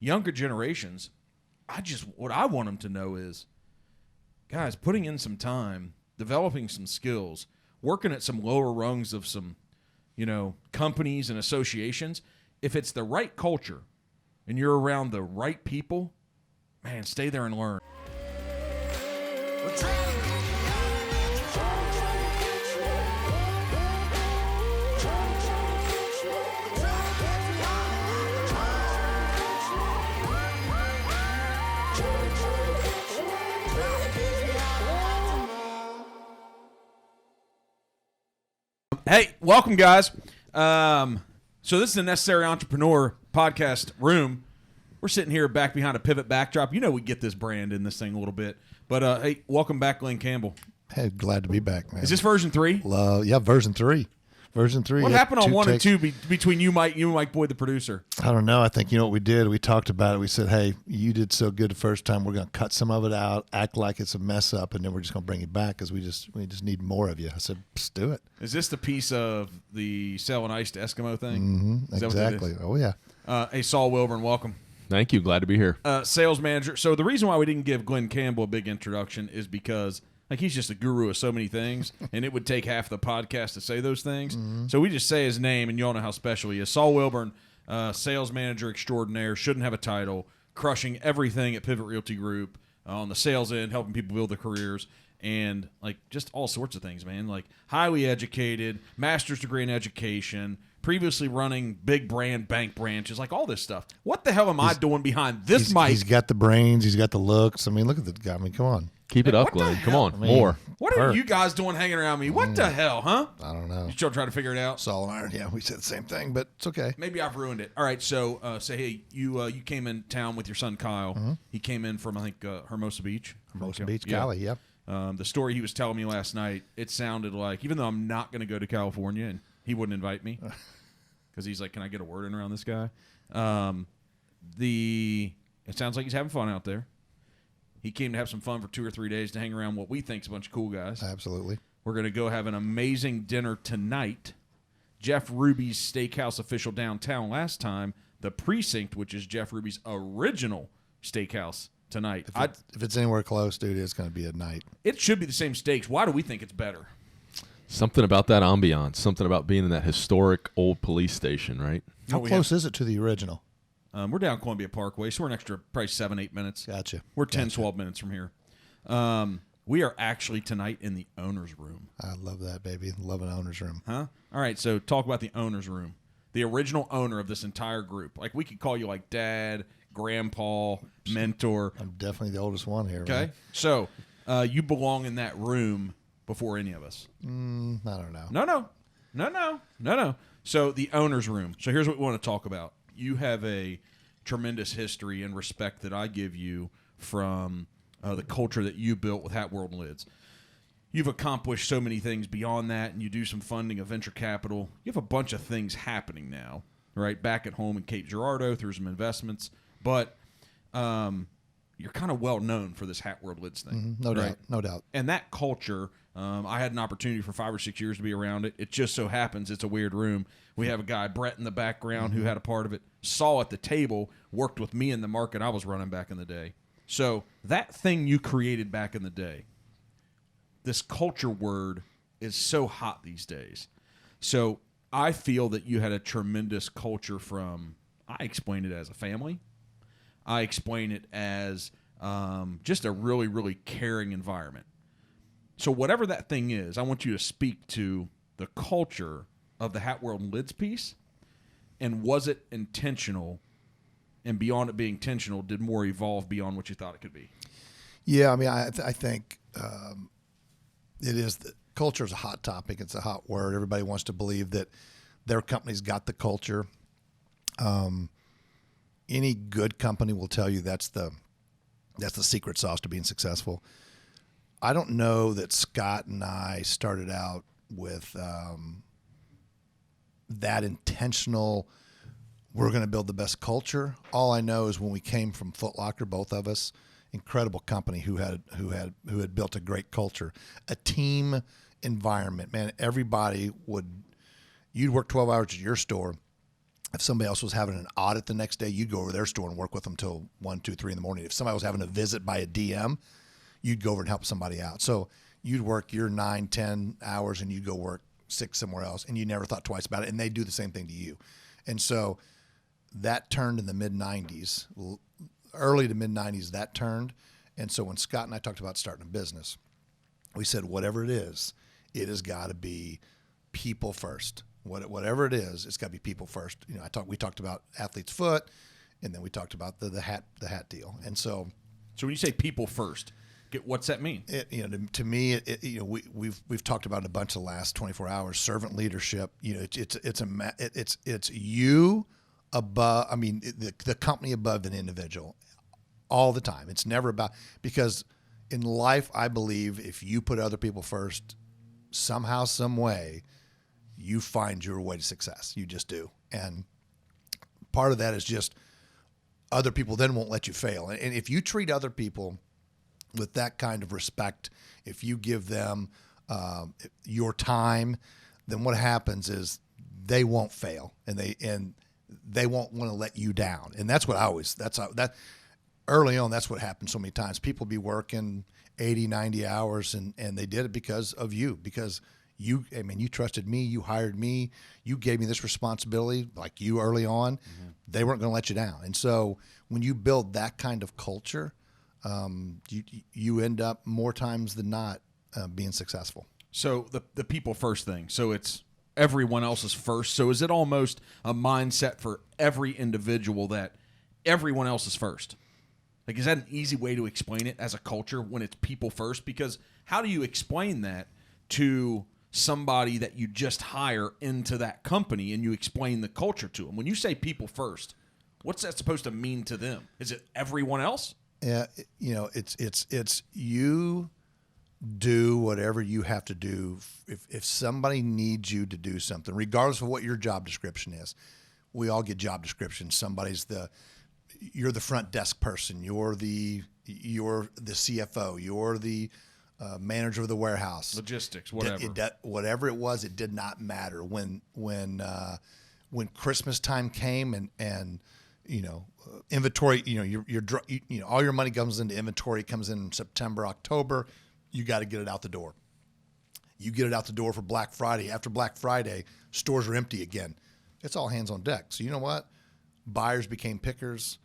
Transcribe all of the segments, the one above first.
younger generations, what I want them to know is, guys, putting in some time, developing some skills, working at some lower rungs of some, companies and associations, if it's the right culture and you're around the right people, man, stay there and learn. Hey, welcome, guys. So this is the Necessary Entrepreneur podcast room. We're sitting here back behind a pivot backdrop. We get this brand in this thing a little bit. But, hey, welcome back, Glenn Campbell. Hey, glad to be back, man. Is this version 3? Yeah, version 3. Version 3. What happened on 1 and 2 between you and Mike Boyd, the producer? I don't know. I think what we did? We talked about it. We said, hey, you did so good the first time. We're going to cut some of it out, act like it's a mess up, and then we're just going to bring it back because we just need more of you. I said, let's do it. Is this the piece of the selling ice to Eskimo thing? Mm-hmm. Exactly. Oh, yeah. Hey, Saul Wilburn, welcome. Thank you. Glad to be here. Sales manager. So the reason why we didn't give Glenn Campbell a big introduction is because he's just a guru of so many things, and it would take half the podcast to say those things. Mm-hmm. So we just say his name, and you all know how special he is. Saul Wilburn, sales manager extraordinaire, shouldn't have a title, crushing everything at Pivot Realty Group on the sales end, helping people build their careers, and just all sorts of things, man. Highly educated, master's degree in education, previously running big brand bank branches, all this stuff. What the hell am I doing behind this mic? He's got the brains. He's got the looks. Look at the guy. Come on. Keep it up, Glenn. Come on, more. What are you guys doing hanging around me? What the hell, huh? I don't know. You still trying to figure it out? Saul and I, we said the same thing, but it's okay. Maybe I've ruined it. All right, so hey, you came in town with your son Kyle. Mm-hmm. He came in from, I think, Hermosa Beach. Hermosa Beach, Cali, yeah. The story he was telling me last night, it sounded like, even though I'm not going to go to California, and he wouldn't invite me, because he's like, can I get a word in around this guy? It sounds like he's having fun out there. He came to have some fun for 2 or 3 days to hang around what we think is a bunch of cool guys. Absolutely. We're going to go have an amazing dinner tonight. Jeff Ruby's Steakhouse official downtown last time. The Precinct, which is Jeff Ruby's original steakhouse tonight. If it's anywhere close, dude, it's going to be a night. It should be the same steaks. Why do we think it's better? Something about that ambiance. Something about being in that historic old police station, right? How close is it to the original? We're down Columbia Parkway, so we're an extra probably 7-8 minutes. Gotcha. We're 10-12 minutes from here. We are actually tonight in the owner's room. I love that, baby. Love an owner's room. Huh? All right, so talk about the owner's room. The original owner of this entire group. We could call you dad, grandpa, mentor. I'm definitely the oldest one here. Okay. Right? So you belong in that room before any of us. I don't know. No. So the owner's room. So here's what we want to talk about. You have a tremendous history and respect that I give you from the culture that you built with Hat World Lids. You've accomplished so many things beyond that, and you do some funding of venture capital. You have a bunch of things happening now, right, back at home in Cape Girardeau through some investments. But you're kind of well known for this Hat World Lids thing. Mm-hmm. No doubt. And that culture, I had an opportunity for 5 or 6 years to be around it. It just so happens it's a weird room. We have a guy, Brett, in the background who had a part of it. Saul at the table worked with me in the market I was running back in the day. So that thing you created back in the day, this culture word is so hot these days. So I feel that you had a tremendous culture from, I explain it as a family. I explain it as just a really, really caring environment. So whatever that thing is, I want you to speak to the culture of the Hat World Lids piece, and was it intentional? And beyond it being intentional, did more evolve beyond what you thought it could be? Yeah, I think it is. Culture is a hot topic. It's a hot word. Everybody wants to believe that their company's got the culture. Any good company will tell you that's the secret sauce to being successful. I don't know that Scott and I started out with that intentional, we're going to build the best culture. All I know is when we came from Foot Locker, both of us, incredible company who had built a great culture, a team environment. Man, everybody you'd work 12 hours at your store, If somebody else was having an audit the next day, you'd go over their store and work with them till 1, 2, 3 in the morning. If somebody was having a visit by a DM, you'd go over and help somebody out. So you'd work your 9, 10 hours and you'd go work 6 somewhere else, and you never thought twice about it. And they do the same thing to you. And so that turned in the mid-90s, early to mid-90s, that turned. And so when Scott and I talked about starting a business, we said, whatever it is, it has got to be people first. Whatever it is, it's got to be people first. You know, we talked about Athlete's Foot, and then we talked about the hat deal. And so when you say people first, what's that mean? To me, we've talked about it a bunch of the last 24 hours. Servant leadership. You know, it's you above. I mean, the company above an individual, all the time. It's never about, because in life, I believe if you put other people first, somehow, some way, you find your way to success. You just do. And part of that is just other people then won't let you fail. And if you treat other people with that kind of respect, if you give them your time, then what happens is they won't fail, and they won't want to let you down. And that's what early on, that's what happened so many times. People be working 80, 90 hours, and they did it because of you, because you trusted me, you hired me, you gave me this responsibility, like you early on. Mm-hmm. They weren't going to let you down. And so when you build that kind of culture, you end up more times than not being successful. So the people first thing. So it's everyone else is first. So is it almost a mindset for every individual that everyone else is first? Like, is that an easy way to explain it as a culture when it's people first? Because how do you explain that to somebody that you just hire into that company and you explain the culture to them? When you say people first, what's that supposed to mean to them? Is it everyone else? Yeah, it's you do whatever you have to do. If somebody needs you to do something, regardless of what your job description is, we all get job descriptions. You're the front desk person. You're the CFO. You're the manager of the warehouse. Logistics, whatever. Whatever it was, it did not matter. When Christmas time came and inventory, all your money comes into inventory, comes in September, October, you got to get it out the door. You get it out the door for Black Friday. After Black Friday, stores are empty again. It's all hands on deck. So you know what? Buyers became pickers.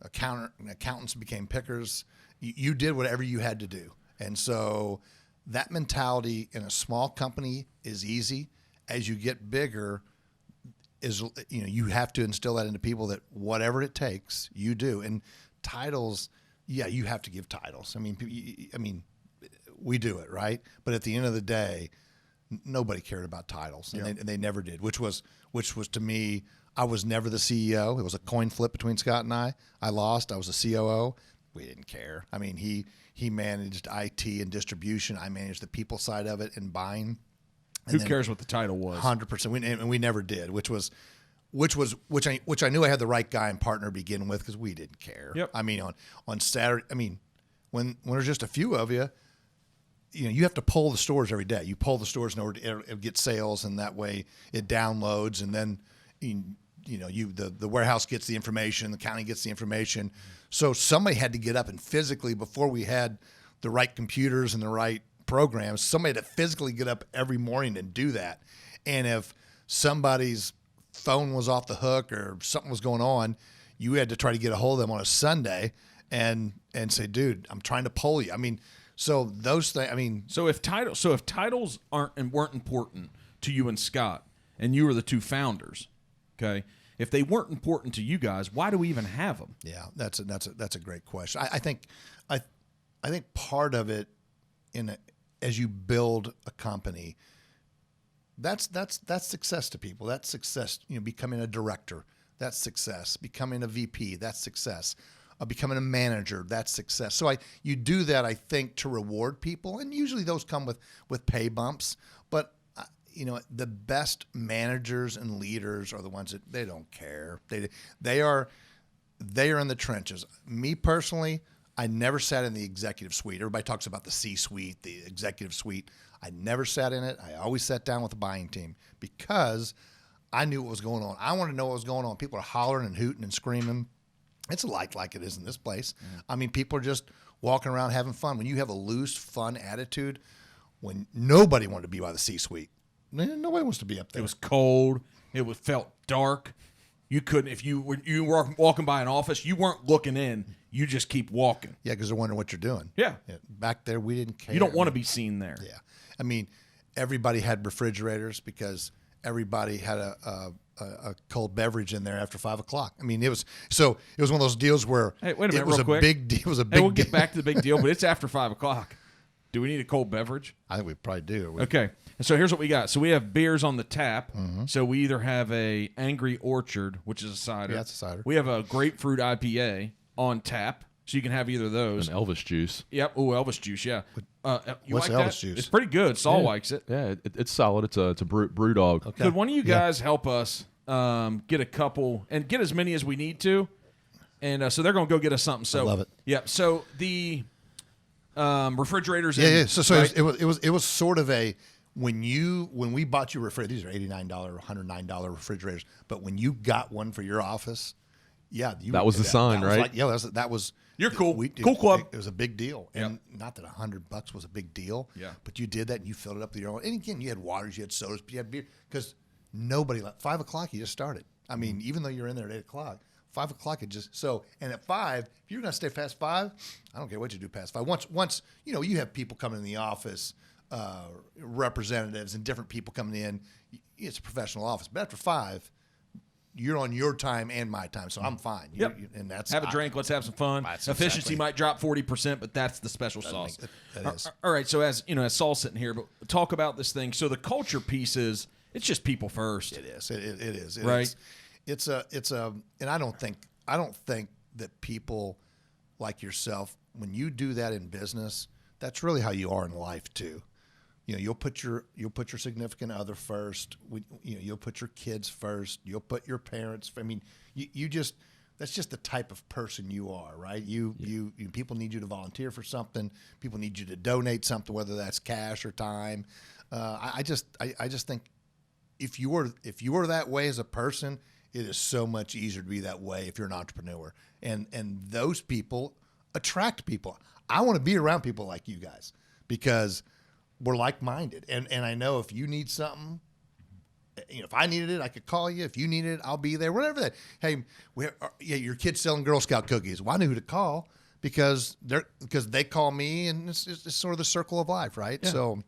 Accountants became pickers. You did whatever you had to do. And so that mentality in a small company is easy. As you get bigger, you have to instill that into people, that whatever it takes, you do. And titles, yeah, you have to give titles. I mean, we do it, right? But at the end of the day, nobody cared about titles, and they never did. Which was to me, I was never the CEO. It was a coin flip between Scott and I. I lost. I was a COO. We didn't care. I mean, he managed IT and distribution. I managed the people side of it and buying. Who cares what the title was? 100%. And we never did, which I knew I had the right guy and partner to begin with, because we didn't care. Yep. I mean, on Saturday, when there's just a few of you, you have to pull the stores every day. You pull the stores in order to get sales, and that way it downloads, and then the warehouse gets the information, the county gets the information. So somebody had to get up and physically, before we had the right computers and the right programs, somebody had to physically get up every morning and do that. And if somebody's phone was off the hook or something was going on, you had to try to get a hold of them on a Sunday and say, dude, I'm trying to poll you. I mean, so those things, So if titles weren't important to you and Scott, and you were the two founders, okay, if they weren't important to you guys, why do we even have them? Yeah, that's a great question. I think part of it, as you build a company, that's success to people. That's success. Becoming a director, that's success. Becoming a VP, that's success. Becoming a manager, that's success. So you do that, I think, to reward people, and usually those come with pay bumps. But the best managers and leaders are the ones that they don't care. They are in the trenches. Me personally, I never sat in the executive suite. Everybody talks about the C-suite, the executive suite. I never sat in it. I always sat down with the buying team, because I knew what was going on. I wanted to know what was going on. People are hollering and hooting and screaming. It's like it is in this place. I mean, people are just walking around having fun. When you have a loose, fun attitude, when nobody wanted to be by the C-suite, nobody wants to be up there. It was cold. It felt dark. You couldn't, if you were walking by an office, you weren't looking in. You just keep walking. Yeah, because they're wondering what you're doing. Yeah. Back there, we didn't care. You don't want to be seen there. Yeah. I mean, everybody had refrigerators because everybody had a cold beverage in there after 5 o'clock. I mean, it was one of those deals where Hey, wait a minute, it was real a quick. big deal. It was a big Hey, we'll deal. get back to the big deal, but it's after 5 o'clock. Do we need a cold beverage? I think we probably do. Okay. And so here's what we got. So we have beers on the tap. So we either have a Angry Orchard, which is a cider. Yeah, it's a cider. We have a grapefruit IPA on tap. So you can have either of those. And Elvis juice. Yep. Oh, Elvis juice. Yeah. You What's like Elvis that? juice? It's pretty good. Saul likes it. Yeah, it's solid. It's a brew dog. Okay. Could one of you guys help us get a couple and get as many as we need to? And so they're going to go get us something. So I love it. Yep. So the refrigerators. Yeah. in, So right? it was sort of a when we bought you refrigerators, these are $89, $109 refrigerators. But when you got one for your office, yeah, That was the sign, that was right? like, yeah, that was. You're cool. Cool club. It was a big deal, and not that $100 was a big deal. Yeah. But you did that, and you filled it up with your own. And again, you had waters, you had sodas, but you had beer because nobody. 5 o'clock, you just started. I mean, even though you're in there at 8 o'clock. 5 o'clock, it just so. And at 5, if you're gonna stay past 5, I don't care what you do past 5. Once you have people coming in the office, representatives and different people coming in. It's a professional office, but after 5, you're on your time and my time, so I'm fine. Yep. And that's have a drink. Let's have some fun. That's Efficiency exactly. might drop 40%, but that's the special sauce. That is. All right. So as you know, as Saul's sitting here, but talk about this thing. So the culture piece is it's just people first. It is. It is. Right. It's a. And I don't think that people like yourself, when you do that in business, that's really how you are in life too. You know, you'll put your significant other first. You'll put your kids first. You'll put your parents. I mean, you just that's just the type of person you are, right? You people need you to volunteer for something. People need you to donate something, whether that's cash or time. I just think if you are that way as a person, it is so much easier to be that way if you're an entrepreneur. And those people attract people. I want to be around people like you guys because we're like-minded. And I know if you need something, if I needed it, I could call you. If you needed it, I'll be there. Whatever that. Hey, your kid's selling Girl Scout cookies. Well, I knew who to call because they call me, and it's sort of the circle of life, right? Yeah. So,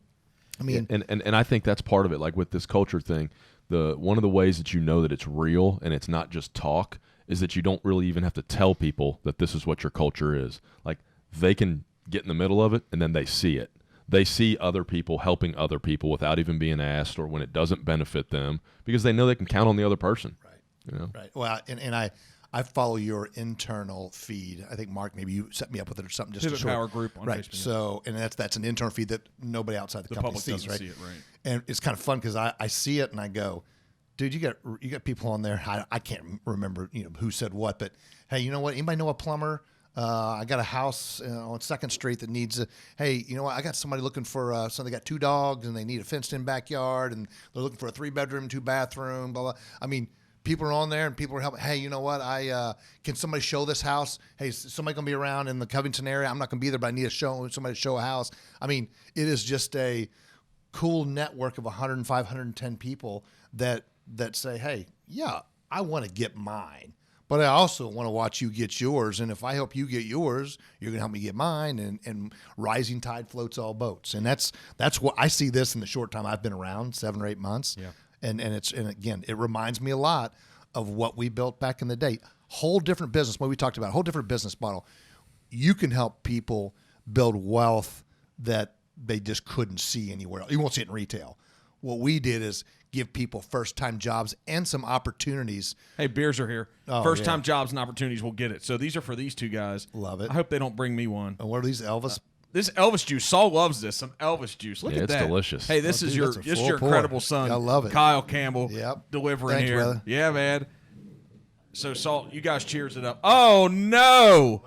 I mean, and I think that's part of it. Like with this culture thing, one of the ways that you know that it's real and it's not just talk is that you don't really even have to tell people that this is what your culture is. Like they can get in the middle of it, and then they see it. They see other people helping other people without even being asked, or when it doesn't benefit them, because they know they can count on the other person. Right. You know? Right. Well, and I follow your internal feed. I think Mark, maybe you set me up with it or something. Just Pivot to show Power Group on right. Facebook. So, and that's an internal feed that nobody outside the company public sees, doesn't right? see it, right. And it's kind of fun because I see it and I go, dude, you got people on there. I can't remember who said what, but hey, you know what? Anybody know a plumber? I got a house on 2nd Street that needs hey, you know what? I got somebody looking for so they got 2 dogs and they need a fenced-in backyard and they're looking for a 3-bedroom, 2-bathroom, blah, blah. I mean, people are on there and people are helping. Hey, you know what? Can somebody show this house? Hey, is somebody going to be around in the Covington area? I'm not going to be there, but I need somebody to show a house. I mean, it is just a cool network of 105, 110 people that say, hey, yeah, I want to get mine. But I also want to watch you get yours, and if I help you get yours, you're going to help me get mine, and rising tide floats all boats. And that's what I see this in the short time I've been around, 7 or 8 months. Yeah. And again, it reminds me a lot of what we built back in the day. Whole different business, what we talked about, whole different business model. You can help people build wealth that they just couldn't see anywhere else. You won't see it in retail. What we did is give people first-time jobs and some opportunities. Hey, beers are here. Oh, First-time jobs and opportunities will get it. So these are for these two guys. Love it. I hope they don't bring me one. And what are these, Elvis? This Elvis juice. Saul loves this. Some Elvis juice. Look Yeah, at it's that. delicious. Hey, this Oh, is dude, your that's a full pour. incredible son. I love it. Kyle Campbell. Yep. Delivering Thanks, here. brother. Yeah, man. So, Saul, you guys cheers it up. Oh, no.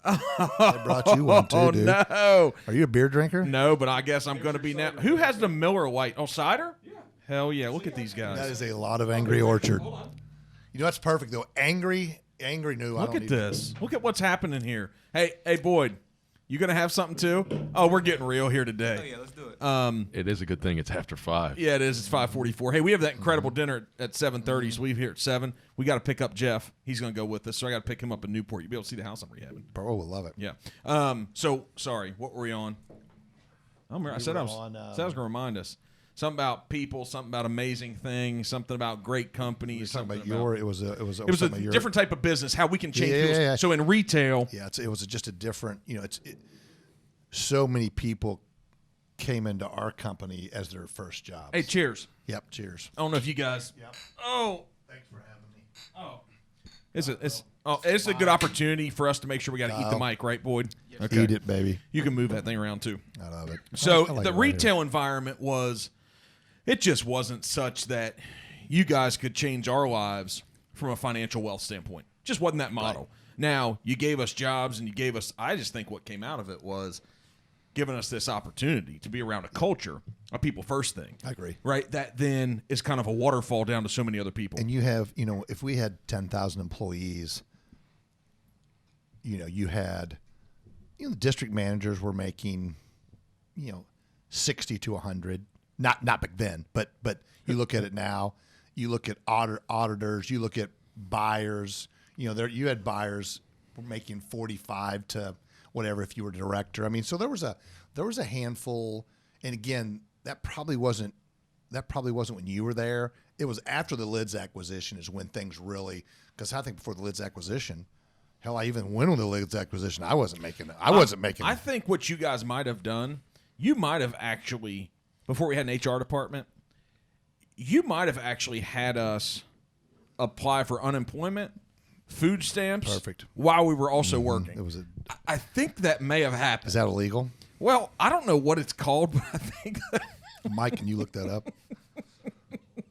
I brought you one too, Oh, dude. no. Are you a beer drinker? No, but I guess I'm going to be now. Who has the Miller Lite? Oh, cider? Yeah. Hell yeah! Look at these guys. That is a lot of Angry Orchard. You know, that's perfect though. Angry new. Look at this. Look at what's happening here. Hey, Boyd, you gonna have something too? Oh, we're getting real here today. Oh yeah, let's do it. It is a good thing it's after 5. Yeah, it is. It's 5:44. Hey, we have that incredible dinner at 7:30, so we're here at 7. We got to pick up Jeff. He's going to go with us, so I got to pick him up in Newport. You'll be able to see the house I'm rehabbing. Bro, we'll love it. Yeah. So, sorry, what were we on? I said I was going to remind us. Something about people, something about amazing things, something about great companies. Talking about it was a different type of business, how we can change Yeah, people's. yeah. So in retail. Yeah, it was just a different, so many people came into our company as their first jobs. Hey, cheers. Yep, cheers. I don't know if you guys. Yep. Oh. Thanks for having me. Oh. It's a good opportunity for us to make sure we got to eat the mic, right, Boyd? Okay. Eat it, baby. You can move that thing around too. I love it. So I like the it right retail environment it just wasn't such that you guys could change our lives from a financial wealth standpoint. Just wasn't that model. Right. Now, you gave us jobs and I just think what came out of it was giving us this opportunity to be around a culture, a people first thing. I agree. Right? That then is kind of a waterfall down to so many other people. And you have, if we had 10,000 employees, you had, the district managers were making, 60 to 100. Not back then, but you look at it now. You look at auditors. You look at buyers. You had buyers making 45 to whatever if you were a director. I mean, so there was a handful. And again, that probably wasn't when you were there. It was after the Lids acquisition is when things really. Because I think before the Lids acquisition, hell, I even went with the Lids acquisition. I wasn't making it. I think what you guys might have done, you might have actually. Before we had an HR department, you might have actually had us apply for unemployment, food stamps, perfect, while we were also working. It was I think that may have happened. Is that illegal? Well, I don't know what it's called, but I think that Mike, can you look that up?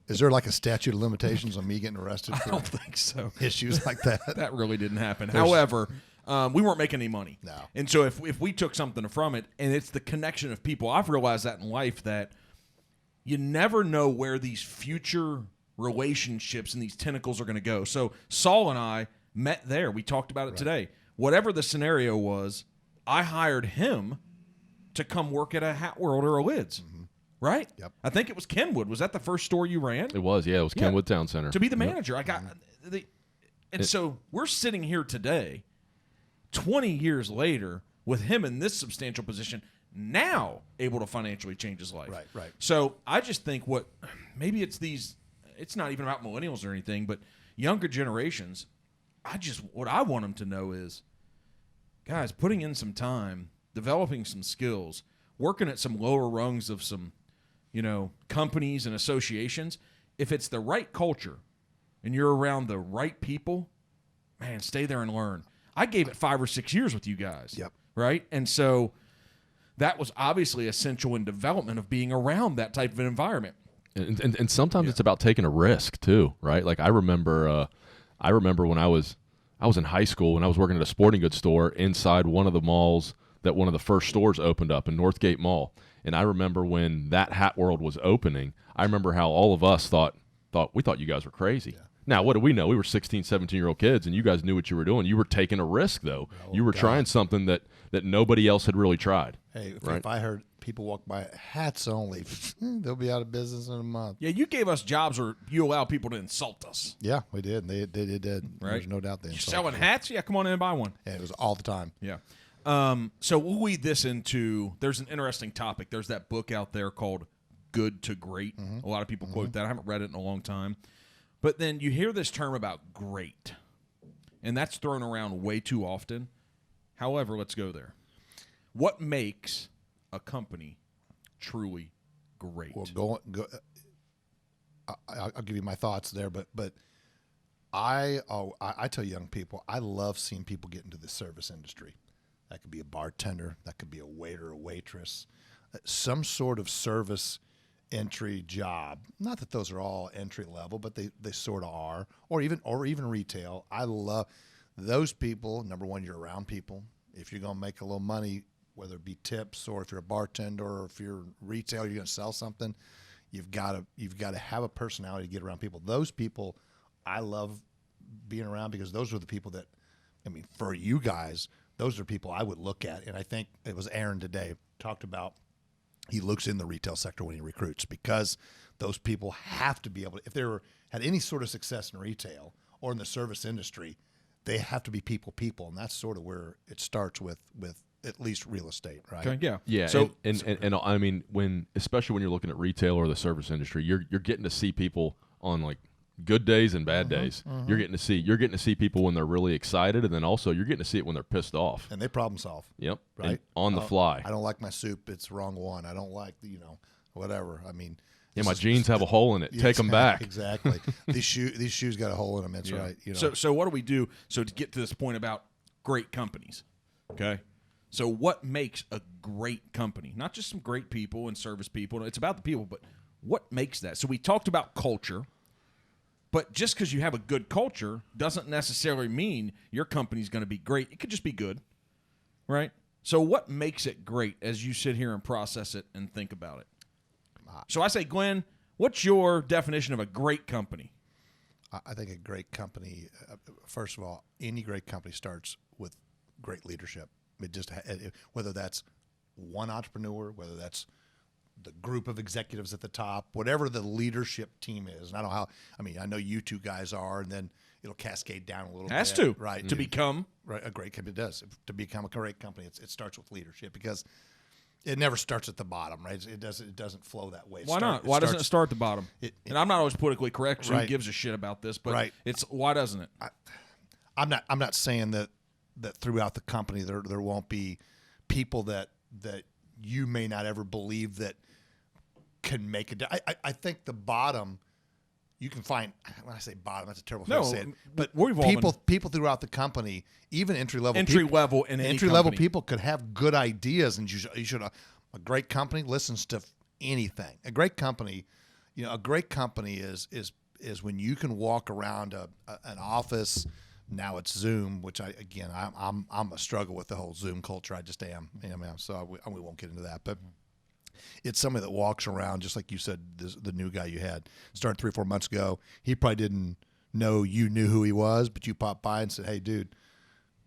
Is there like a statute of limitations on me getting arrested for I don't think so. issues like that? That really didn't happen. However, we weren't making any money. No. And so if we took something from it, and it's the connection of people, I've realized that in life that you never know where these future relationships and these tentacles are going to go. So Saul and I met there. We talked about it today. Whatever the scenario was, I hired him to come work at a Hat World or a Lids. Mm-hmm. Right? Yep. I think it was Kenwood. Was that the first store you ran? It was, yeah. It was Kenwood Town Center. To be the manager. I got so we're sitting here today, 20 years later, with him in this substantial position, now able to financially change his life. Right. So I just think maybe it's not even about millennials or anything, but younger generations, what I want them to know is, guys, putting in some time, developing some skills, working at some lower rungs of some, companies and associations, if it's the right culture and you're around the right people, man, stay there and learn. I gave it 5 or 6 years with you guys. Yep. Right? And so that was obviously essential in development of being around that type of an environment. And sometimes it's about taking a risk too, right? Like I remember when I was in high school when I was working at a sporting goods store inside one of the malls that one of the first stores opened up in Northgate Mall. And I remember when that Hat World was opening, I remember how all of us thought you guys were crazy. Yeah. Now, what do we know? We were 16, 17-year-old kids, and you guys knew what you were doing. You were taking a risk, though. You were trying something that nobody else had really tried. Hey, if I heard people walk by hats only, they'll be out of business in a month. Yeah, you gave us jobs where you allow people to insult us. Yeah, we did. They did. Right? There's no doubt they You're selling hats? Yeah, come on in and buy one. Yeah, it was all the time. Yeah. So we'll lead this into, there's an interesting topic. There's that book out there called Good to Great. Mm-hmm. A lot of people quote that. I haven't read it in a long time. But then you hear this term about great, and that's thrown around way too often. However, let's go there. What makes a company truly great? Well, I'll give you my thoughts there, but I tell young people, I love seeing people get into the service industry. That could be a bartender, that could be a waiter or waitress, some sort of service entry job. Not that those are all entry level, but they sort of are, or even retail. I love those people. Number one, you're around people. If you're going to make a little money, whether it be tips or if you're a bartender or if you're retail, you're going to sell something. You've got to have a personality to get around people. Those people, I love being around because those are the people that, I mean, for you guys, those are people I would look at. And I think it was Aaron today talked about he looks in the retail sector when he recruits because those people have to be able to, if they had any sort of success in retail or in the service industry, they have to be people. And that's sort of where it starts with at least real estate, right? Okay, yeah. Yeah, So and I mean, especially when you're looking at retail or the service industry, you're getting to see people on like good days and bad days. You're getting to see people when they're really excited, and then also you're getting to see it when they're pissed off. And they problem solve. Yep. Right. And on the fly. I don't like my soup. It's the wrong one. I don't like whatever. I mean, Yeah, my jeans have a hole in it. Take them back. Exactly. These shoes got a hole in them. That's right. So what do we do? So to get to this point about great companies, okay? So what makes a great company? Not just some great people and service people. It's about the people, but what makes that? So we talked about culture, but just because you have a good culture doesn't necessarily mean your company's going to be great. It could just be good, right? So what makes it great as you sit here and process it and think about it? So I say, Glenn, what's your definition of a great company? I think a great company, first of all, any great company starts with great leadership. Whether that's one entrepreneur, whether that's the group of executives at the top, whatever the leadership team is. And I don't know how, I know you two guys are, and then it'll cascade down a little bit. Has to. Right. To become. Right. A great company does. To become a great company, it starts with leadership because it never starts at the bottom, right? It doesn't flow that way. Why not? Why doesn't it start at the bottom? And I'm not always politically correct, so who gives a shit about this? But why doesn't it? I'm not saying that throughout the company there won't be people that you may not ever believe that can make it. I think the bottom you can find. When I say bottom, that's a terrible way to say it. But people throughout the company, even entry level people could have good ideas, and you should. A great company listens to anything. A great company, is when you can walk around an office. Now it's Zoom, which I'm a struggle with the whole Zoom culture. I just am. So we won't get into that, but it's somebody that walks around just like you said. The new guy you had started 3 or 4 months ago. He probably didn't know you knew who he was, but you popped by and said, "Hey, dude,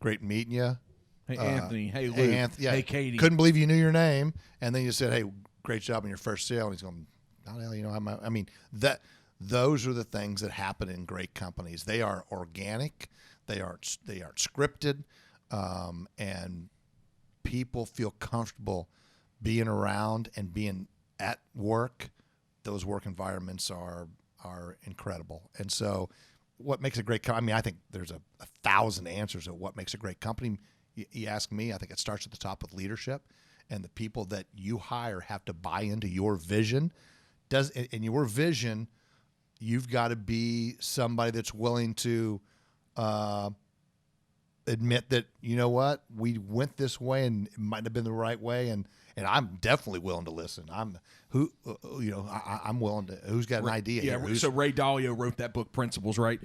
great meeting you." Hey, Anthony. Hey, Luke. Hey, Anthony. Yeah. Hey, Katie. Couldn't believe you knew your name, and then you said, "Hey, great job on your first sale." And he's going, "How the hell, that." Those are the things that happen in great companies. They are organic. They aren't scripted, and people feel comfortable being around and being at work. Those work environments are incredible. And so, what makes a great company? I think there's a 1,000 answers of what makes a great company. You ask me, I think it starts at the top with leadership, and the people that you hire have to buy into your vision. In your vision, you've got to be somebody that's willing to admit that, you know what, we went this way and it might have been the right way, and I'm definitely willing to listen. I'm willing to. Who's got an idea? Yeah. So Ray Dalio wrote that book, Principles, right?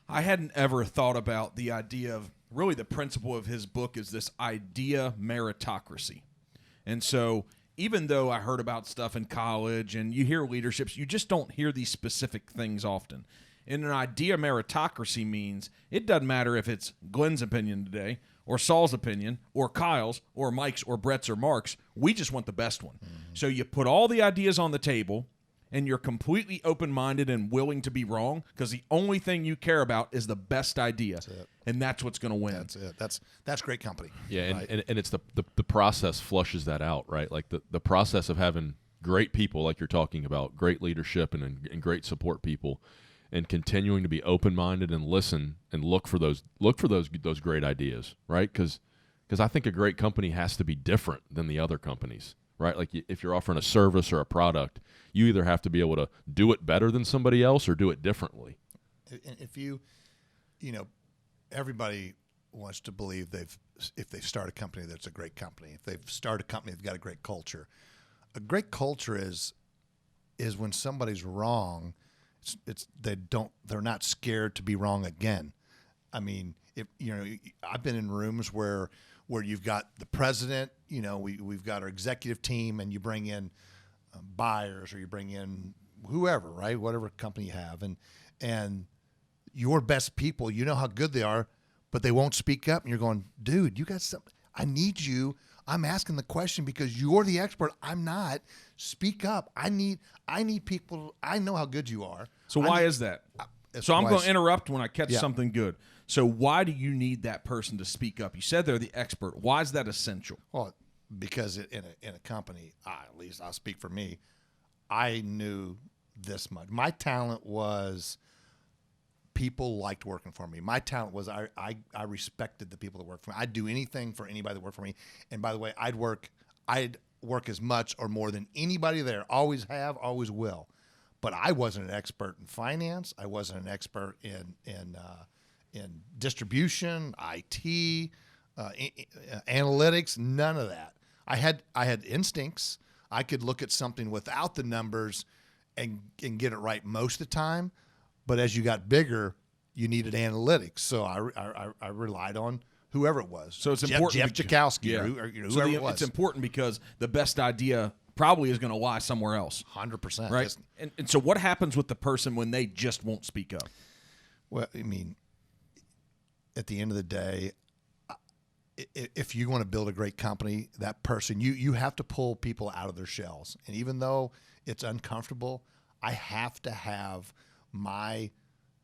I hadn't ever thought about the idea of really the principle of his book is this idea meritocracy, and so. Even though I heard about stuff in college and you hear leaderships, you just don't hear these specific things often. And an idea meritocracy means it doesn't matter if it's Glenn's opinion today or Saul's opinion or Kyle's or Mike's or Brett's or Mark's. We just want the best one. Mm-hmm. So you put all the ideas on the table and you're completely open-minded and willing to be wrong because the only thing you care about is the best idea. That's it. And that's what's going to win. That's it. That's great company. Yeah, right? and it's the process flushes that out, right? Like the process of having great people, like you're talking about, great leadership and great support people, and continuing to be open-minded and listen and look for those great ideas, right? Because I think a great company has to be different than the other companies, right? Like if you're offering a service or a product, you either have to be able to do it better than somebody else or do it differently. If everybody wants to believe if they start a company that's a great company. If they've started a company, they've got a great culture. A great culture is when somebody's wrong, they're not scared to be wrong again. I've been in rooms where you've got the president, we've got our executive team, and you bring in buyers or you bring in whoever, right? Whatever company you have, and your best people, you know how good they are, but they won't speak up, and you're going, dude, you got something. I need you. I'm asking the question because you're the expert. I'm not. Speak up. I need people. I know how good you are. So why is that? So I'm going to interrupt when I catch Yeah. something good. So why do you need that person to speak up? You said they're the expert. Why is that essential? Well, because in a company, at least I'll speak for me, I knew this much. My talent was people liked working for me. My talent was I respected the people that worked for me. I'd do anything for anybody that worked for me. And by the way, I'd work as much or more than anybody there. Always have, always will. But I wasn't an expert in finance. I wasn't an expert in distribution, IT, analytics. None of that. I had instincts. I could look at something without the numbers and get it right most of the time. But as you got bigger, you needed analytics. So I relied on whoever it was. So it's important. Jeff Jakowski, Yeah. or whoever it was. It's important because the best idea probably is going to lie somewhere else. 100%. Right. And so what happens with the person when they just won't speak up? Well, I mean, at the end of the day, if you want to build a great company, that person, you have to pull people out of their shells. And even though it's uncomfortable, I have to have my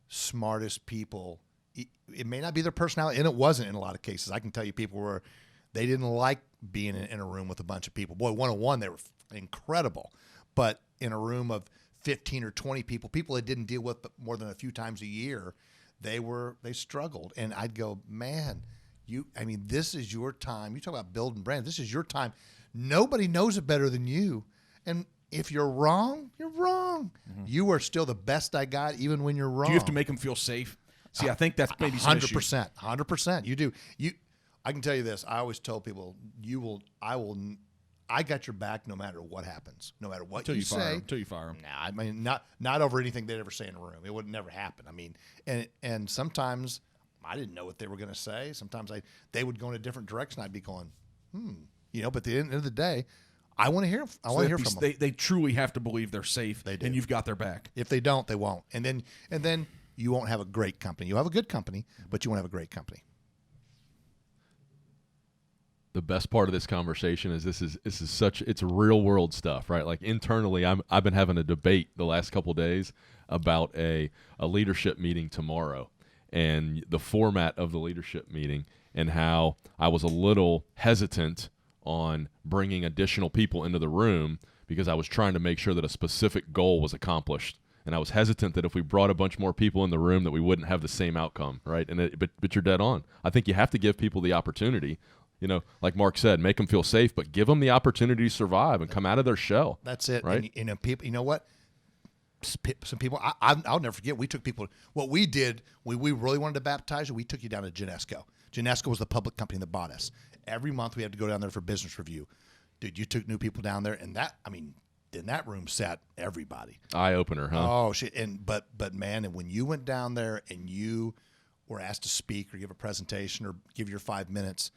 smartest people. It may not be their personality, and it wasn't in a lot of cases. I can tell you people were, they didn't like being in a room with a bunch of people. Boy, one-on-one, they were incredible. But in a room of 15 or 20 people that didn't deal with more than a few times a year, they struggled. And I'd go, man, this is your time. You talk about building brands. This is your time. Nobody knows it better than you. And if you're wrong, you're wrong. Mm-hmm. You are still the best I got, even when you're wrong. Do you have to make them feel safe? See, I think that's maybe some issue. 100%. You do. I can tell you this. I always tell people, I got your back no matter what happens, no matter what you say. Until you fire them. Nah, I mean, not over anything they'd ever say in a room. It would never happen. I mean, and sometimes I didn't know what they were going to say. Sometimes they would go in a different direction. I'd be going, but at the end of the day, I want to hear. I want to hear from them. They truly have to believe they're safe. They do. And you've got their back. If they don't, they won't. And then you won't have a great company. You'll have a good company, but you won't have a great company. The best part of this conversation is it's real world stuff, right? Like internally, I've been having a debate the last couple of days about a leadership meeting tomorrow and the format of the leadership meeting and how I was a little hesitant on bringing additional people into the room because I was trying to make sure that a specific goal was accomplished. And I was hesitant that if we brought a bunch more people in the room that we wouldn't have the same outcome, right? But you're dead on. I think you have to give people the opportunity. Like Mark said, make them feel safe, but give them the opportunity to survive and come out of their shell. That's it. Right? And people, you know what? Some people, I'll never forget. We took people. What we did, we really wanted to baptize you. We took you down to Genesco. Genesco was the public company that bought us. Every month we had to go down there for business review. Dude, you took new people down there, and in that room sat everybody. Eye opener, huh? Oh shit! But man, and when you went down there and you were asked to speak or give a presentation or give your 5 minutes,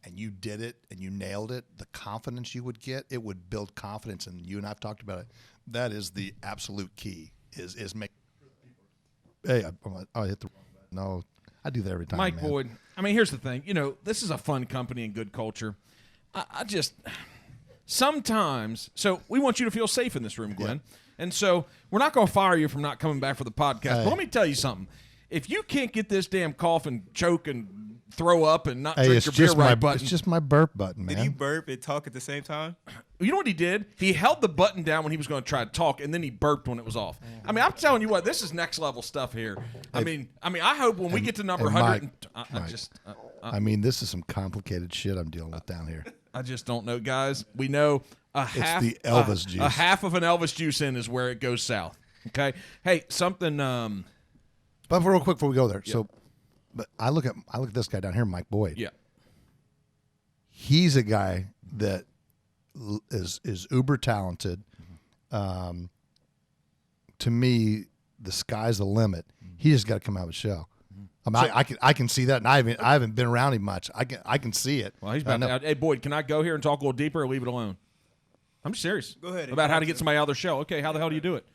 and you did it and you nailed it, the confidence you would get, it would build confidence. And you and I've talked about it. That is the absolute key. Is make. Hey, I hit the wrong button. No, I do that every time. Mike man. Boyd. I mean, here's the thing. This is a fun company and good culture. I just sometimes. So we want you to feel safe in this room, Glenn. Yeah. And so we're not going to fire you from not coming back for the podcast. But let me tell you something. If you can't get this damn cough and choke and throw up and not drink your beer right button. It's just my burp button, man. Did you burp and talk at the same time? You know what he did? He held the button down when he was going to try to talk, and then he burped when it was off. I mean, I'm telling you what, this is next level stuff here. I mean, I hope when we get to number 100, this is some complicated shit I'm dealing with down here. I just don't know, guys. We know half the Elvis juice. A half of an Elvis juice in is where it goes south. Okay. Hey, something. But real quick before we go there, yeah. so, but I look at this guy down here, Mike Boyd. Yeah. He's a guy that is uber talented. To me, the sky's the limit. He just got to come out of his shell. I mean, I can see that, and I haven't been around him much. I can see it. Well, he's about. Hey, Boyd, can I go here and talk a little deeper, or leave it alone? I'm serious. Go ahead. About how to get somebody out of their shell. Okay, how the hell do you do it?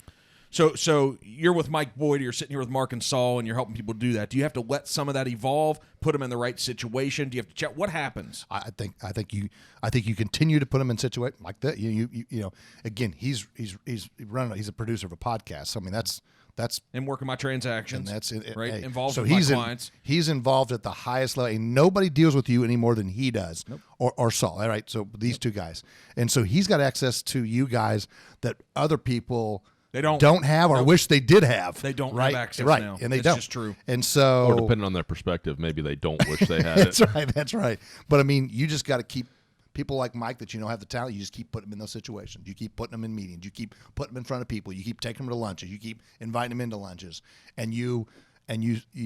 So you're with Mike Boyd, you're sitting here with Mark and Saul, and you're helping people do that. Do you have to let some of that evolve, put them in the right situation? Do you have to check what happens? I think you continue to put him in situations like that. You know, again, he's a producer of a podcast. So, I mean, that's And working my transactions. and that's it. right. Hey, Involved so with my he's clients. He's involved at the highest level. And nobody deals with you any more than he does, or Saul. All right, so these two guys, and so he's got access to you guys that other people. They don't have or wish they did have. They don't right? have access right. now. And they It's don't. just true. And so, Or depending on their perspective, maybe they don't wish they had that's it. right. That's right. But I mean, you just got to keep people like Mike that you know have the talent. You just keep putting them in those situations. You keep putting them in meetings. You keep putting them in front of people. You keep taking them to lunches. You keep inviting them into lunches. And you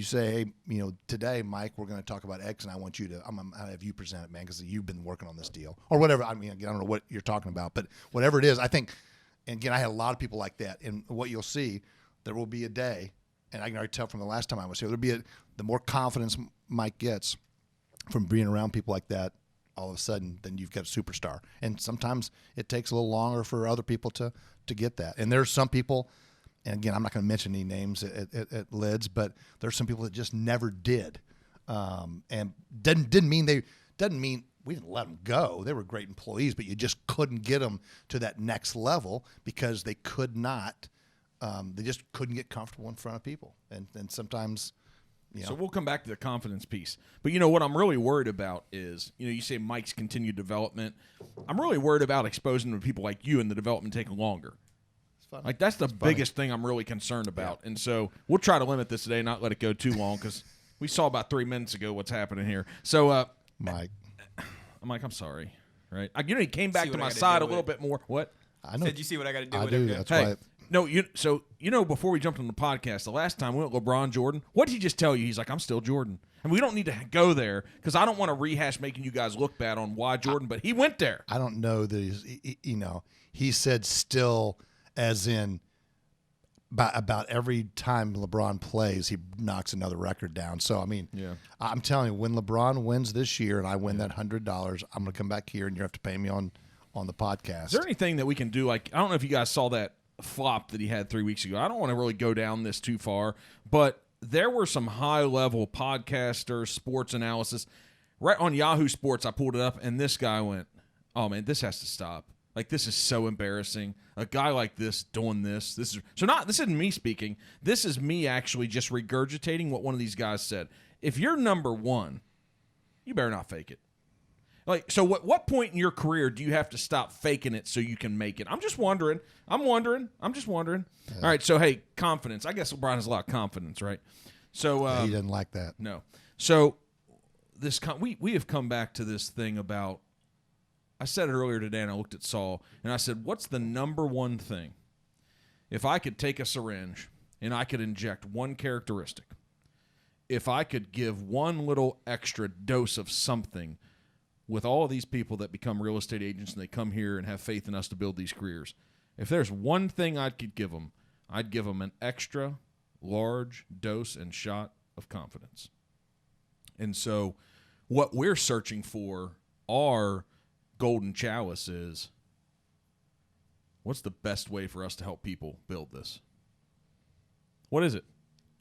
say, hey, you know, today, Mike, we're going to talk about X, and I want you to. I'm going to have you present it, man, because you've been working on this deal or whatever. I mean, again, I don't know what you're talking about, but whatever it is, I think. And again, I had a lot of people like that. And what you'll see, there will be a day, and I can already tell from the last time I was here, the more confidence Mike gets from being around people like that, all of a sudden, then you've got a superstar. And sometimes it takes a little longer for other people to get that. And there's some people, and again, I'm not going to mention any names at Lids, but there's some people that just never did. And doesn't mean we didn't let them go. They were great employees, but you just couldn't get them to that next level because they could not. They just couldn't get comfortable in front of people, and sometimes, you know. So we'll come back to the confidence piece. But, you know, what I'm really worried about is, you know, you say Mike's continued development. I'm really worried about exposing them to people like you and the development taking longer. Like, that's the biggest thing I'm really concerned about. Yeah. And so we'll try to limit this today, not let it go too long, because we saw about 3 minutes ago what's happening here. So, Mike. I'm sorry, right? You know, he came back to my side a little bit more. What? I know. Said you see what I got to do I with do. it? That's hey, why. No, before we jumped on the podcast, the last time we went LeBron Jordan, what did he just tell you? He's like, I'm still Jordan. And we don't need to go there because I don't want to rehash making you guys look bad on why Jordan, but he went there. I don't know that he said still as in about every time LeBron plays, he knocks another record down. So, I mean, I'm telling you, when LeBron wins this year and I win that $100, I'm going to come back here and you have to pay me on the podcast. Is there anything that we can do? Like, I don't know if you guys saw that flop that he had 3 weeks ago. I don't want to really go down this too far, but there were some high-level podcasters, sports analysis. Right on Yahoo Sports, I pulled it up, and this guy went, oh, man, this has to stop. Like, this is so embarrassing. A guy like this doing this. This isn't me speaking. This is me actually just regurgitating what one of these guys said. If you're number one, you better not fake it. Like, so what point in your career do you have to stop faking it so you can make it? I'm just wondering. I'm just wondering. Yeah. All right, so, hey, confidence. I guess LeBron has a lot of confidence, right? So he didn't like that. No. So we have come back to this thing about, I said it earlier today, and I looked at Saul, and I said, what's the number one thing? If I could take a syringe and I could inject one characteristic, if I could give one little extra dose of something with all of these people that become real estate agents and they come here and have faith in us to build these careers, if there's one thing I could give them, I'd give them an extra large dose and shot of confidence. And so what we're searching for are golden chalice is, what's the best way for us to help people build this? What is it?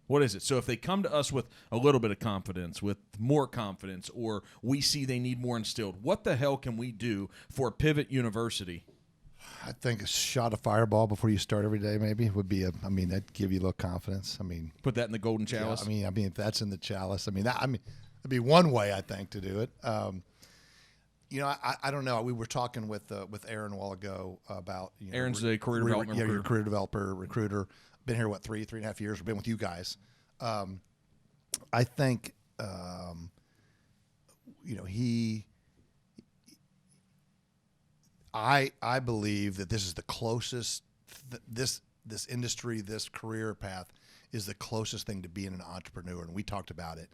What is it? So if they come to us with a little bit of confidence, with more confidence, or we see they need more instilled, what the hell can we do for Pivot University? I think a shot of Fireball before you start every day maybe would be that'd give you a little confidence. I mean, put that in the golden chalice. Yeah, I mean if that's in the chalice, that'd be one way I think to do it. You know, I don't know. We were talking with Aaron a while ago about, you know, Aaron's a career development recruiter. Your career developer, recruiter. Been here, 3.5 years. We've been with you guys. I think, you know, I believe that this is the closest, this industry, this career path is the closest thing to being an entrepreneur. And we talked about it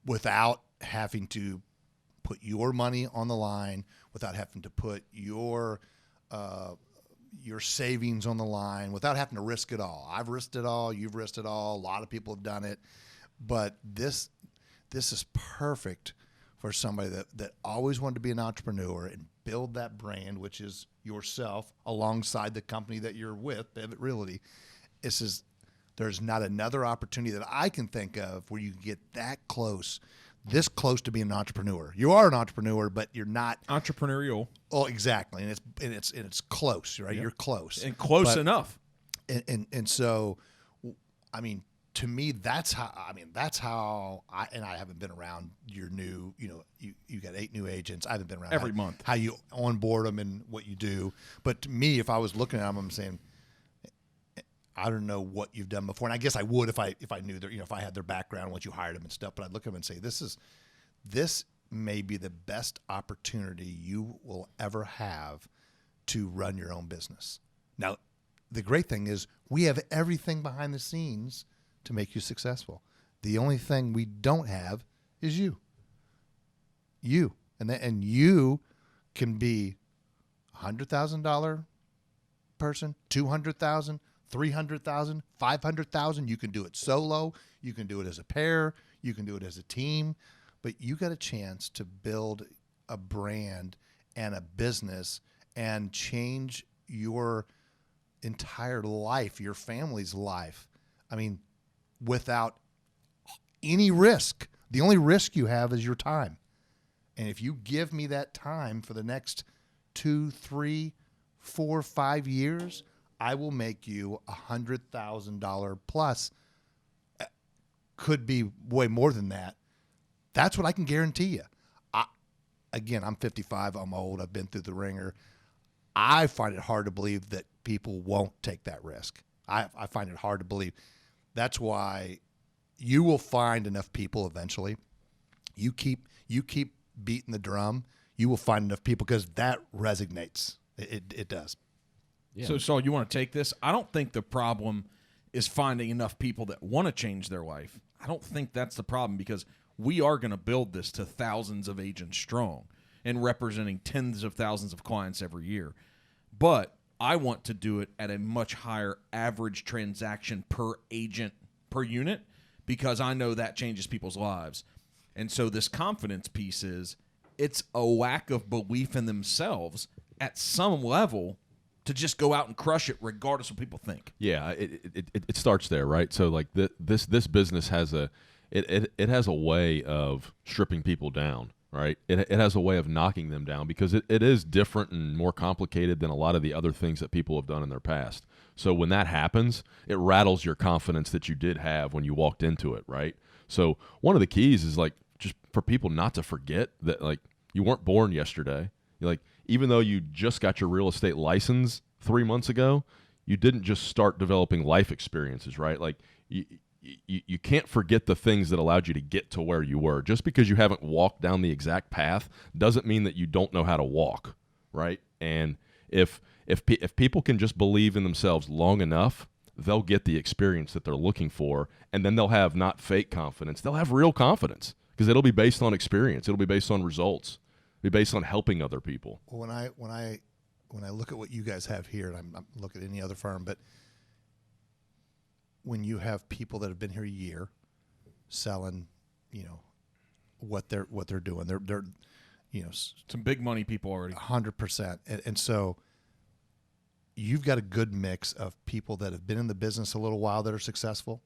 without having to put your money on the line, without having to put your savings on the line, without having to risk it all. I've risked it all. You've risked it all. A lot of people have done it. But this is perfect for somebody that always wanted to be an entrepreneur and build that brand, which is yourself, alongside the company that you're with, Pivot Realty. There's not another opportunity that I can think of where you can get this close to being an entrepreneur. You are an entrepreneur, but you're not Entrepreneurial. Oh, exactly, and it's close, right? Yep. You're close And close enough. and so, I mean, to me, that's how I haven't been around your new, you got 8 new agents. I haven't been around Every month. how you onboard them and what you do. But to me, if I was looking at them, I'm saying, I don't know what you've done before. And I guess I would if I knew their, if I had their background, once you hired them and stuff, but I'd look at them and say, this may be the best opportunity you will ever have to run your own business. Now, the great thing is we have everything behind the scenes to make you successful. The only thing we don't have is you. And you can be $100,000 person, 200,000, 300,000, 500,000. You can do it solo. You can do it as a pair. You can do it as a team. But you got a chance to build a brand and a business and change your entire life, your family's life. I mean, without any risk. The only risk you have is your time. And if you give me that time for the next 2, 3, 4, 5 years, I will make you $100,000 plus. Could be way more than that. That's what I can guarantee you. Again, I'm 55. I'm old. I've been through the ringer. I find it hard to believe that people won't take that risk. I find it hard to believe. That's why you will find enough people eventually. You keep beating the drum. You will find enough people because that resonates. It does. Yeah. So, Saul, you want to take this? I don't think the problem is finding enough people that want to change their life. I don't think that's the problem, because we are going to build this to thousands of agents strong and representing tens of thousands of clients every year. But I want to do it at a much higher average transaction per agent per unit, because I know that changes people's lives. And so this confidence piece it's a lack of belief in themselves at some level to just go out and crush it regardless of what people think. Yeah, it starts there, right? So like this business has it has a way of stripping people down, right? It has a way of knocking them down, because it is different and more complicated than a lot of the other things that people have done in their past. So when that happens, it rattles your confidence that you did have when you walked into it, right? So one of the keys is like just for people not to forget that like you weren't born yesterday. You're like, even though you just got your real estate license 3 months ago, you didn't just start developing life experiences, right? Like you can't forget the things that allowed you to get to where you were. Just because you haven't walked down the exact path doesn't mean that you don't know how to walk, right? And if people can just believe in themselves long enough, they'll get the experience that they're looking for, and then they'll have not fake confidence. They'll have real confidence, because it'll be based on experience. It'll be based on results. It'll be based on helping other people. When I look at what you guys have here, and I'm looking at any other firm, but when you have people that have been here a year selling, what they're doing, they're Some big money people already. 100%. And so you've got a good mix of people that have been in the business a little while that are successful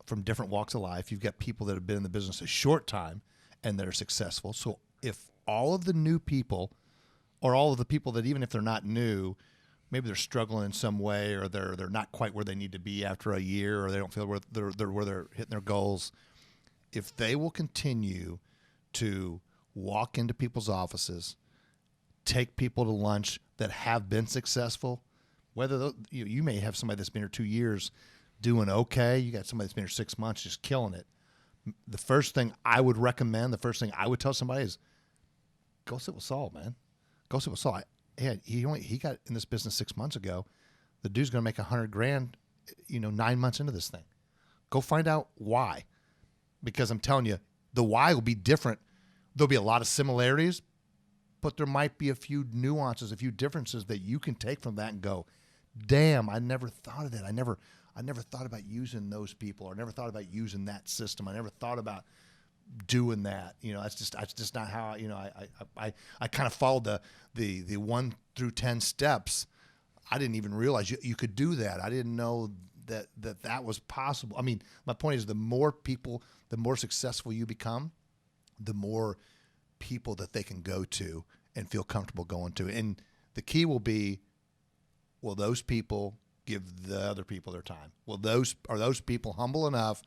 from different walks of life. You've got people that have been in the business a short time and that are successful. So if all of the new people, or all of the people that even if they're not new, maybe they're struggling in some way, or they're not quite where they need to be after a year, or they don't feel where they're hitting their goals, if they will continue to walk into people's offices, take people to lunch that have been successful, whether you may have somebody that's been here 2 years doing okay, you got somebody that's been here 6 months just killing it. The first thing I would recommend, the first thing I would tell somebody is, go sit with Saul, man. Go sit with Saul. He got in this business 6 months ago. The dude's going to make $100,000, 9 months into this thing. Go find out why, because I'm telling you, the why will be different. There'll be a lot of similarities, but there might be a few nuances, a few differences that you can take from that and go, damn, I never thought of that. I never thought about using those people, or never thought about using that system. I never thought about doing that. That's just not how, I kind of followed the 1 through 10 steps. I didn't even realize you could do that. I didn't know that was possible. I mean, my point is the more successful you become, the more people that they can go to and feel comfortable going to. And the key will be, will those people give the other people their time? Are those people humble enough?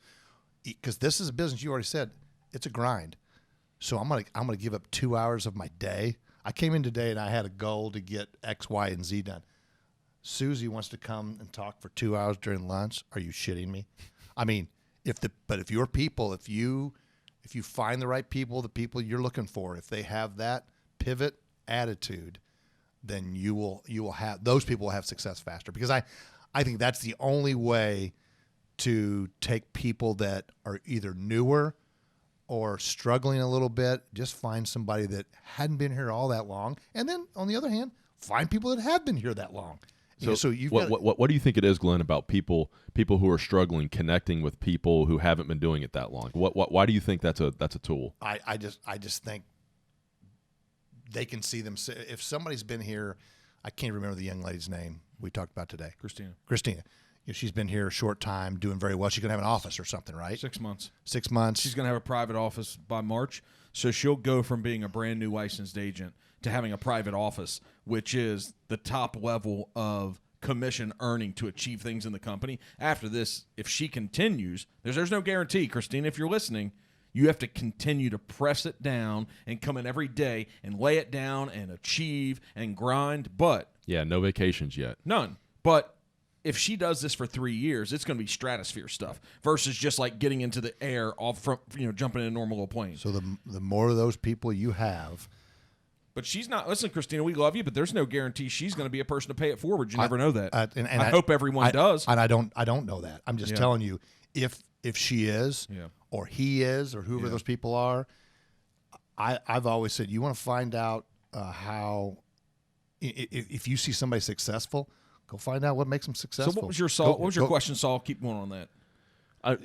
Because this is a business, you already said, it's a grind. So I'm gonna give up 2 hours of my day. I came in today and I had a goal to get X, Y, and Z done. Susie wants to come and talk for 2 hours during lunch. Are you shitting me? I mean, if your people, if you find the right people, the people you're looking for, if they have that pivot attitude, then you will have, those people will have success faster. Because I think that's the only way to take people that are either newer or struggling a little bit. Just find somebody that hadn't been here all that long, and then on the other hand, find people that have been here that long. So you've what do you think it is, Glenn, about people who are struggling connecting with people who haven't been doing it that long? Why do you think that's a tool? I just think they can see them. If somebody's been here, I can't remember the young lady's name we talked about today. Christina. She's been here a short time, doing very well. She's going to have an office or something, right? 6 months. 6 months. She's going to have a private office by March. So she'll go from being a brand new licensed agent to having a private office, which is the top level of commission earning to achieve things in the company. After this, if she continues, there's no guarantee, Christina, if you're listening, you have to continue to press it down and come in every day and lay it down and achieve and grind. But yeah, no vacations yet. None. But if she does this for 3 years, it's going to be stratosphere stuff versus just like getting into the air off from, jumping in a normal little plane. So the more of those people you have. But she's not. Listen, Christina, we love you, but there's no guarantee she's going to be a person to pay it forward. You never know that. And I hope everyone does. And I don't know that. I'm just telling you, if she is, or he is, or whoever those people are, I've always said, you want to find out how. If you see somebody successful, go find out what makes them successful. So what was your question, Saul? Keep going on that.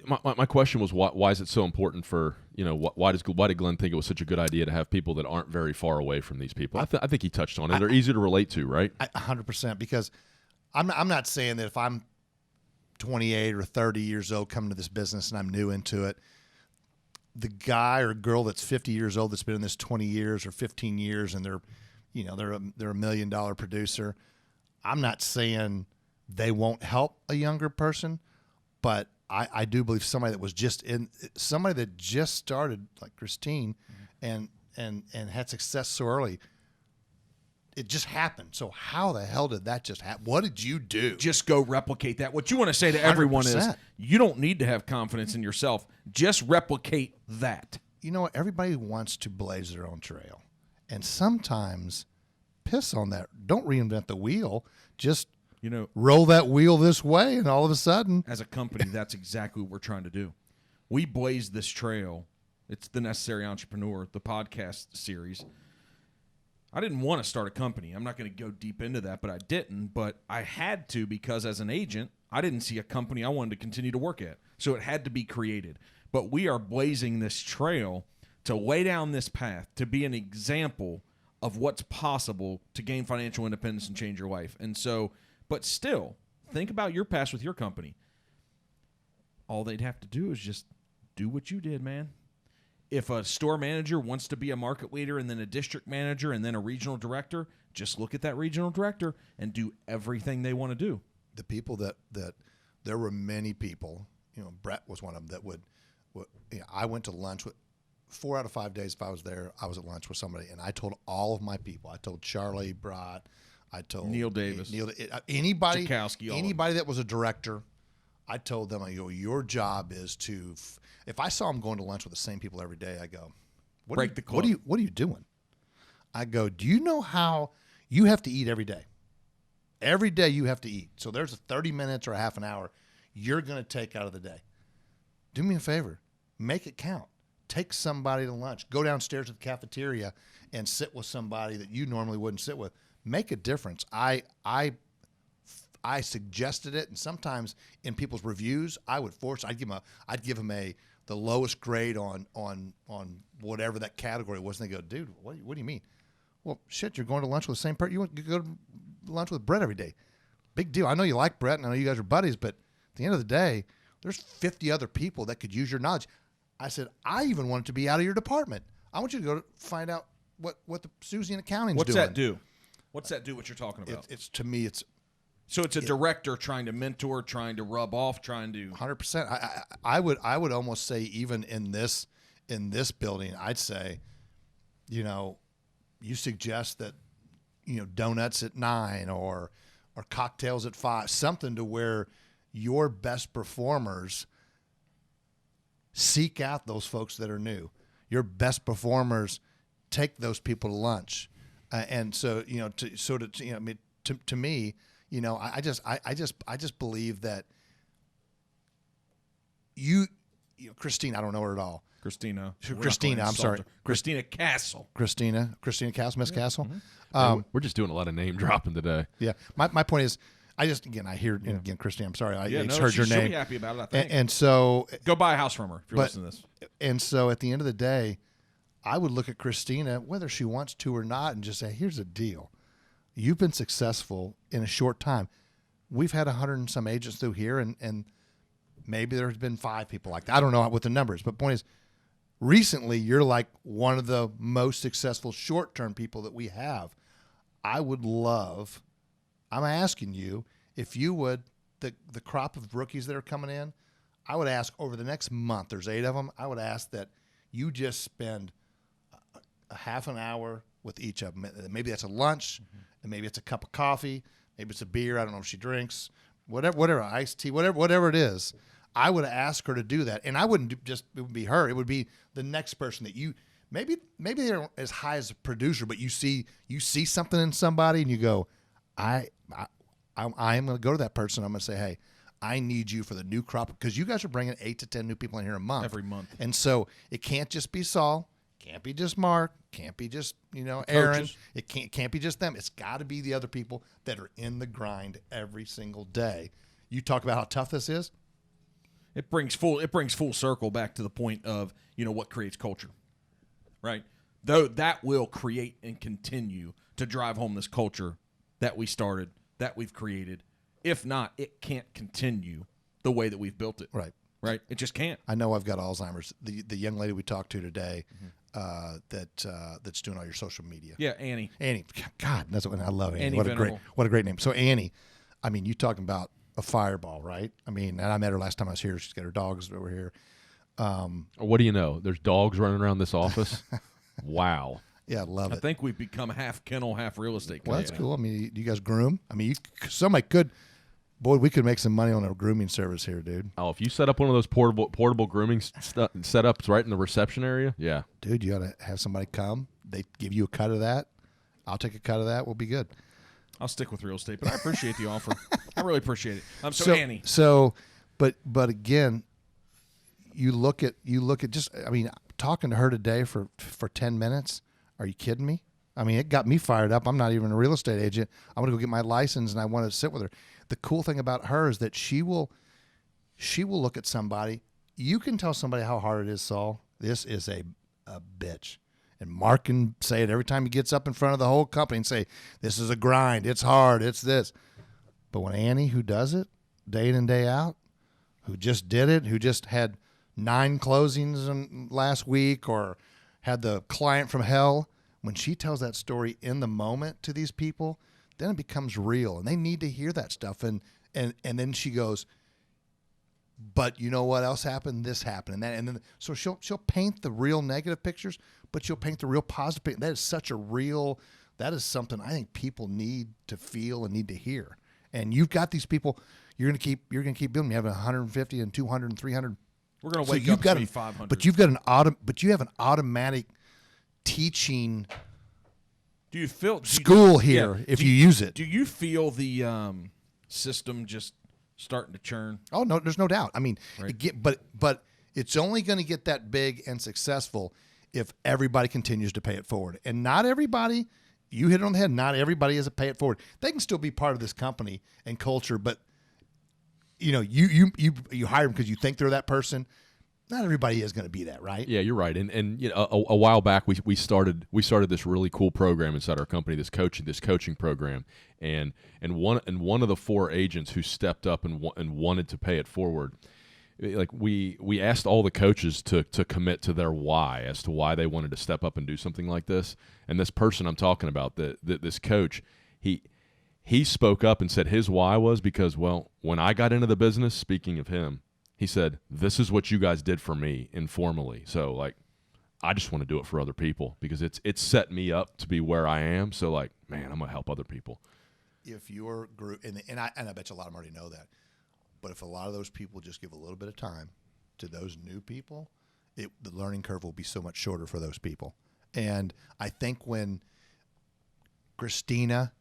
My question was why is it so important for why did Glenn think it was such a good idea to have people that aren't very far away from these people? I think he touched on it. They're easy to relate to, right? 100%. Because I'm not saying that if I'm 28 or 30 years old coming to this business and I'm new into it, the guy or girl that's 50 years old that's been in this 20 years or 15 years and they're $1 million producer, I'm not saying they won't help a younger person, but I do believe somebody that just started like Christine and had success so early, it just happened. So how the hell did that just happen? What did you do? Just go replicate that. What you want to say to everyone 100%. is you don't need to have confidence in yourself. Just replicate that. You know what? Everybody wants to blaze their own trail. And sometimes piss on that. Don't reinvent the wheel. Just roll that wheel this way, and all of a sudden, as a company, that's exactly what we're trying to do. We blaze this trail. It's the Necessary Entrepreneur, the podcast series. I didn't want to start a company. I'm not going to go deep into that, but I didn't. But I had to because as an agent, I didn't see a company I wanted to continue to work at. So it had to be created. But we are blazing this trail to lay down this path, to be an example of what's possible to gain financial independence and change your life. And so, but still, think about your past with your company. All they'd have to do is just do what you did, man. If a store manager wants to be a market leader and then a district manager and then a regional director, just look at that regional director and do everything they want to do. The people that there were many people, Brett was one of them that would I went to lunch with 4 out of 5 days. If I was there, I was at lunch with somebody, and I told all of my people. I told Charlie Brott. I told Neil Davis, anybody Jakowski, that was a director. I told them, your job is to. If I saw them going to lunch with the same people every day, I go, break the club. What are you doing? I go, do you know how you have to eat every day? Every day you have to eat. So there's a 30 minutes or a half an hour you're going to take out of the day. Do me a favor, make it count. Take somebody to lunch. Go downstairs to the cafeteria and sit with somebody that you normally wouldn't sit with. Make a difference. I suggested it, and sometimes in people's reviews, I'd give them a the lowest grade on whatever that category was, and they go, dude, what do you mean? Well, shit, you're going to lunch with the same person. You go to lunch with Brett every day. Big deal. I know you like Brett, and I know you guys are buddies, but at the end of the day, there's 50 other people that could use your knowledge. I said, I even want it to be out of your department. I want you to go find out what the Susie in accounting is doing. What's that do? What's that do? What you're talking about? It's to me, it's so it's a director trying to mentor, trying to rub off, trying to 100%. I would almost say even in this building, I'd say, you suggest that, donuts at 9 or cocktails at 5, something to where your best performers seek out those folks that are new. Your best performers take those people to lunch, and so to me, I just believe that Christine, I don't know her at all. Christina. I'm sorry. Christina Castle. Christina Castle, Miss Castle. We're just doing a lot of name dropping today. Yeah. My point is, I hear, and again, Christine, I'm sorry. I just heard your She'll name. be happy about it, I think. And so. Go buy a house from her if you're listening to this. And so at the end of the day, I would look at Christina, whether she wants to or not, and just say, here's the deal. You've been successful in a short time. We've had 100 and some agents through here, and maybe there's been 5 people like that. I don't know what the number is, but point is, recently you're like one of the most successful short-term people that we have. I'm asking you, if you would, the crop of rookies that are coming in, I would ask over the next month, there's 8 of them, I would ask that you just spend a half an hour with each of them. Maybe that's a lunch, and maybe it's a cup of coffee, maybe it's a beer, I don't know if she drinks, whatever, iced tea, whatever it is. I would ask her to do that, and I wouldn't it would be her. It would be the next person that you maybe they're as high as a producer, but you see something in somebody, and you go, I am going to go to that person. I'm going to say, hey, I need you for the new crop, because you guys are bringing 8 to 10 new people in here a month. Every month. And so it can't just be Saul, can't be just Mark, can't be just Aaron. Coaches. It can't be just them. It's got to be the other people that are in the grind every single day. You talk about how tough this is. It brings full circle back to the point of what creates culture, right? Though that will create and continue to drive home this culture that we started, that we've created. If not, it can't continue the way that we've built it. Right. It just can't. I know I've got Alzheimer's. The young lady we talked to today, that's doing all your social media. Yeah, Annie. God, that's what I love. Annie. Venerable. What a great name. So Annie, I mean, you talking about a fireball, right? I mean, and I met her last time I was here. She's got her dogs over here. What do you know? There's dogs running around this office. Wow. Yeah, I love it. I think we've become half kennel, half real estate. Well, that's cool. I mean, do you guys groom? I mean, somebody could. Boy, we could make some money on a grooming service here, dude. Oh, if you set up one of those portable grooming setups right in the reception area, yeah. Dude, you got to have somebody come. They give you a cut of that. I'll take a cut of that. We'll be good. I'll stick with real estate, but I appreciate the offer. I really appreciate it. So Annie. But again, you look at just. I mean, talking to her today for 10 minutes. Are you kidding me? I mean, it got me fired up. I'm not even a real estate agent. I want to go get my license, and I want to sit with her. The cool thing about her is that she will look at somebody. You can tell somebody how hard it is, Saul. This is a bitch. And Mark can say it every time he gets up in front of the whole company and say, this is a grind. It's hard. It's this. But when Annie, who does it day in and day out, who just did it, who just had 9 closings last week or had the client from hell, when she tells that story in the moment to these people, then it becomes real, and they need to hear that stuff. And then she goes, but you know what else happened? This happened, and that, and then so she'll paint the real negative pictures, but she'll paint the real positive picture. That is such a real. That is something I think people need to feel and need to hear. And you've got these people. You're gonna keep building. You have 150 and 200 and 300. We're gonna wake up to 500. But you have an automatic teaching. Do you feel school here if you use it? Do you feel the system just starting to churn? Oh no, there's no doubt. I mean, right. but it's only going to get that big and successful if everybody continues to pay it forward. And not everybody, you hit it on the head. Not everybody is a pay it forward. They can still be part of this company and culture, but you hire them because you think they're that person. not everybody is going to be that, right? Yeah, you're right. And you know, a while back we started this really cool program inside our company, this coaching program, and one of the 4 agents who stepped up and wanted to pay it forward. Like we asked all the coaches to commit to their why as to why they wanted to step up and do something like this. And this person I'm talking about, this coach, he spoke up and said his why was because, well, when I got into the business, speaking of him, he said, this is what you guys did for me informally. So like, I just want to do it for other people because it's set me up to be where I am. So like, man, I'm gonna help other people. If your group, and I bet you a lot of them already know that, but if a lot of those people just give a little bit of time to those new people, the learning curve will be so much shorter for those people. And I think when Christina,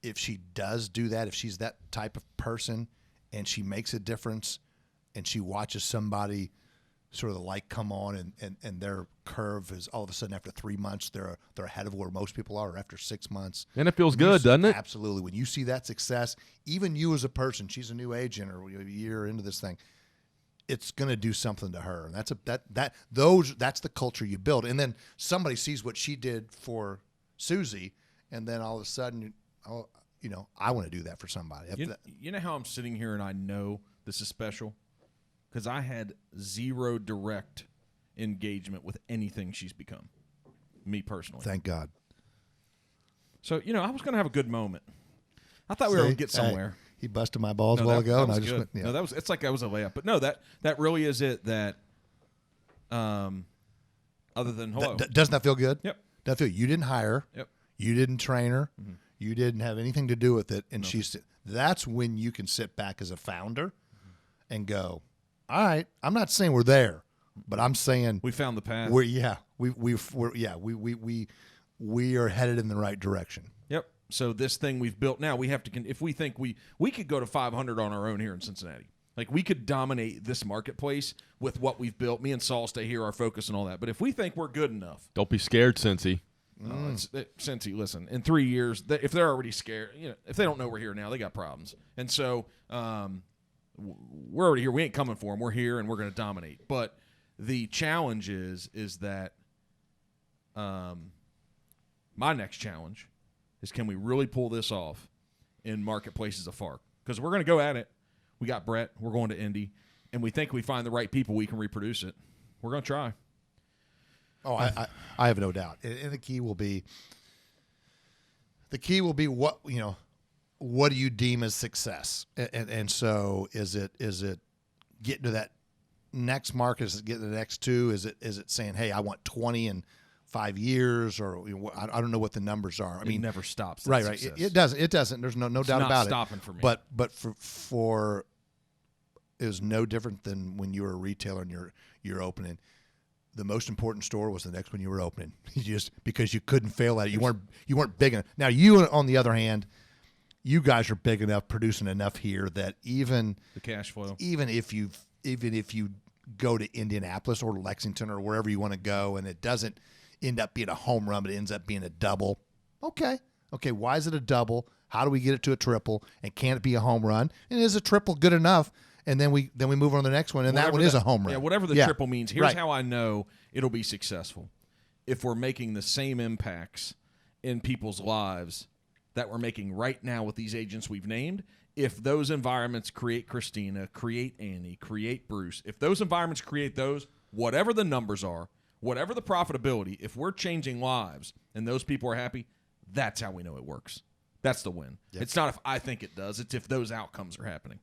if she does do that, if she's that type of person and she makes a difference and she watches somebody sort of the light come on and their curve is all of a sudden after 3 months, they're ahead of where most people are, or after 6 months. And it feels good, doesn't it? Absolutely. When you see that success, even you as a person, she's a new agent or a year into this thing, it's going to do something to her. And that's the culture you build. And then somebody sees what she did for Susie, and then all of a sudden, I want to do that for somebody. You know how I'm sitting here and I know this is special? Because I had 0 direct engagement with anything she's become, me personally. Thank God. So, I was going to have a good moment. I thought we were going to get somewhere. He busted my balls a while ago, and I just went, yeah. No, it's like that was a layup. But no, that really is it. That, other than hello, doesn't that feel good? Yep. That feel you didn't hire her. Yep. You didn't train her. Mm-hmm. You didn't have anything to do with it, and that's when you can sit back as a founder and go, all right, I'm not saying we're there, but I'm saying we found the path. We are headed in the right direction. Yep. So this thing we've built now, we have to. If we think we could go to 500 on our own here in Cincinnati, like we could dominate this marketplace with what we've built. Me and Saul stay here, our focus and all that. But if we think we're good enough, don't be scared, Cincy. Cincy, listen. In 3 years, if they're already scared, if they don't know we're here now, they got problems. And so. We're already here. We ain't coming for them. We're here, and we're going to dominate. But the challenge is that my next challenge is, can we really pull this off in marketplaces of FARC? Because we're going to go at it. We got Brett. We're going to Indy. And we think we find the right people, we can reproduce it. We're going to try. Oh, I have no doubt. And the key will be what do you deem as success? And so is it getting to that next market? Is it getting to the next 2? Is it saying, hey, I want 20 in 5 years? Or I don't know what the numbers are. I mean, it never stops. Right. It doesn't. There's no doubt about it. It's not stopping for me. But for it was no different than when you were a retailer and you're opening. The most important store was the next one you were opening. Because you couldn't fail at it. You weren't big enough. Now you, on the other hand, you guys are big enough, producing enough here that even the cash flow, even if you go to Indianapolis or Lexington or wherever you want to go, and it doesn't end up being a home run, but it ends up being a double. Okay. Why is it a double? How do we get it to a triple? And can it be a home run? And is a triple good enough? And then we move on to the next one, and that one is a home run. Yeah, whatever the triple means. Here's how I know it'll be successful: if we're making the same impacts in people's lives that we're making right now with these agents we've named. If those environments create Christina, create Annie, create Bruce, if those environments create those, whatever the numbers are, whatever the profitability, if we're changing lives and those people are happy, that's how we know it works. That's the win. Yep. It's not if I think it does. It's if those outcomes are happening.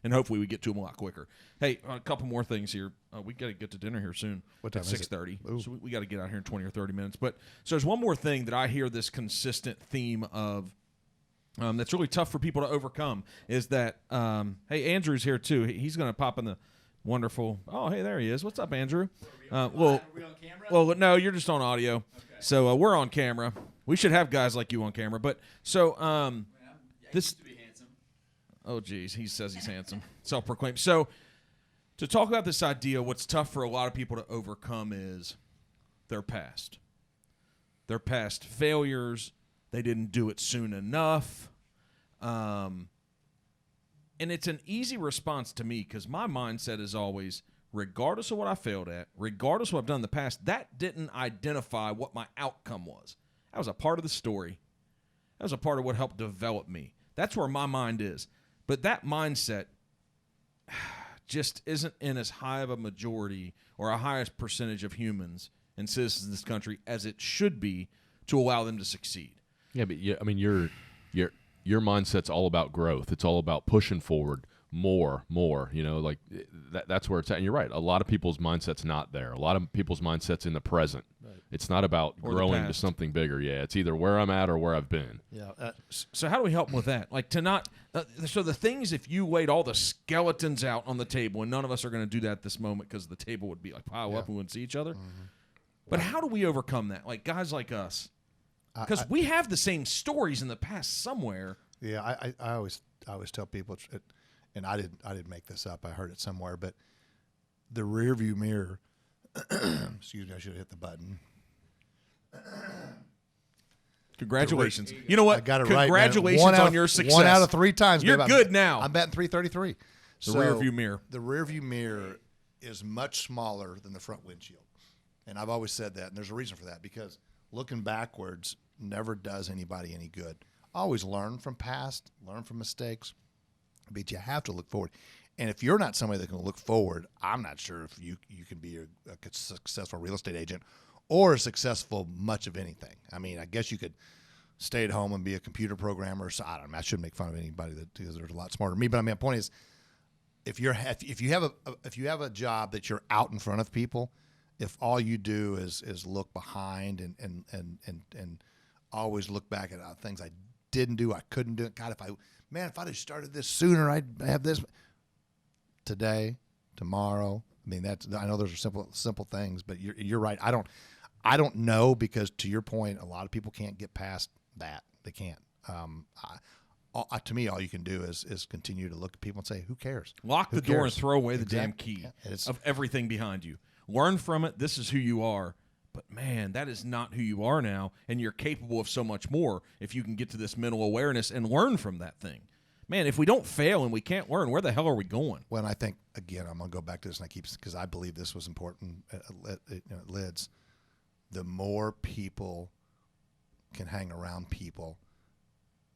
And hopefully we get to them a lot quicker. Hey, a couple more things here. We got to get to dinner here soon. What time at is it? 6:30. So we got to get out here in 20 or 30 minutes. But so there's one more thing that I hear this consistent theme of that's really tough for people to overcome is that, hey, Andrew's here too. He's going to pop in the wonderful, oh, hey, there he is. What's up, Andrew? Are we on camera? Well, no, you're just on audio. Okay. So we're on camera. We should have guys like you on camera. But so this. To be handsome. Oh, geez. He says he's handsome. Self-proclaimed. So to talk about this idea, what's tough for a lot of people to overcome is their past. Their past failures. They didn't do it soon enough. And it's an easy response to me because my mindset is always regardless of what I failed at, regardless of what I've done in the past, that didn't identify what my outcome was. That was a part of the story. That was a part of what helped develop me. That's where my mind is. But that mindset just isn't in as high of a majority or a highest percentage of humans and citizens in this country as it should be to allow them to succeed. Yeah, but I mean, your mindset's all about growth. It's all about pushing forward more. You know, like that's where it's at. And you're right. A lot of people's mindset's not there. A lot of people's mindset's in the present. Right. It's not about growing to something bigger. Yeah, it's either where I'm at or where I've been. Yeah. So how do we help them with that? Like to not. So the things, if you laid all the skeletons out on the table, and none of us are going to do that at this moment because the table would be like pile up and we wouldn't see each other. Mm-hmm. But how do we overcome that? Like guys like us, because we have the same stories in the past somewhere. Yeah, I always tell people, and I didn't make this up. I heard it somewhere, but the rearview mirror. Excuse me, I should have hit the button. Congratulations! You know what? I got it Congratulations right, on your success. 1 out of 3 times. You're babe. good now. I'm batting .333. The rearview mirror. The rearview mirror is much smaller than the front windshield, and I've always said that. And there's a reason for that, because looking backwards never does anybody any good. Always learn from past, learn from mistakes, but you have to look forward. And if you're not somebody that can look forward, I'm not sure if you can be a successful real estate agent or a successful much of anything. I mean, I guess you could stay at home and be a computer programmer. So I don't know. I shouldn't make fun of anybody because they're a lot smarter than me. But I mean, my point is, if you have a job that you're out in front of people, if all you do is look behind and always look back at things I didn't do, I couldn't do it. God, if I'd have started this sooner, I'd have this today, tomorrow. I mean, I know those are simple things, but you're right. I don't know, because to your point, a lot of people can't get past that. They can't. To me, all you can do is continue to look at people and say, "Who cares?" Lock the door and throw away the damn key Yeah, of everything behind you. Learn from it. This is who you are. But, man, that is not who you are now, and you're capable of so much more if you can get to this mental awareness and learn from that thing. Man, if we don't fail and we can't learn, where the hell are we going? Well, I think, again, I'm going to go back to this, and because I believe this was important at Lids. The more people can hang around people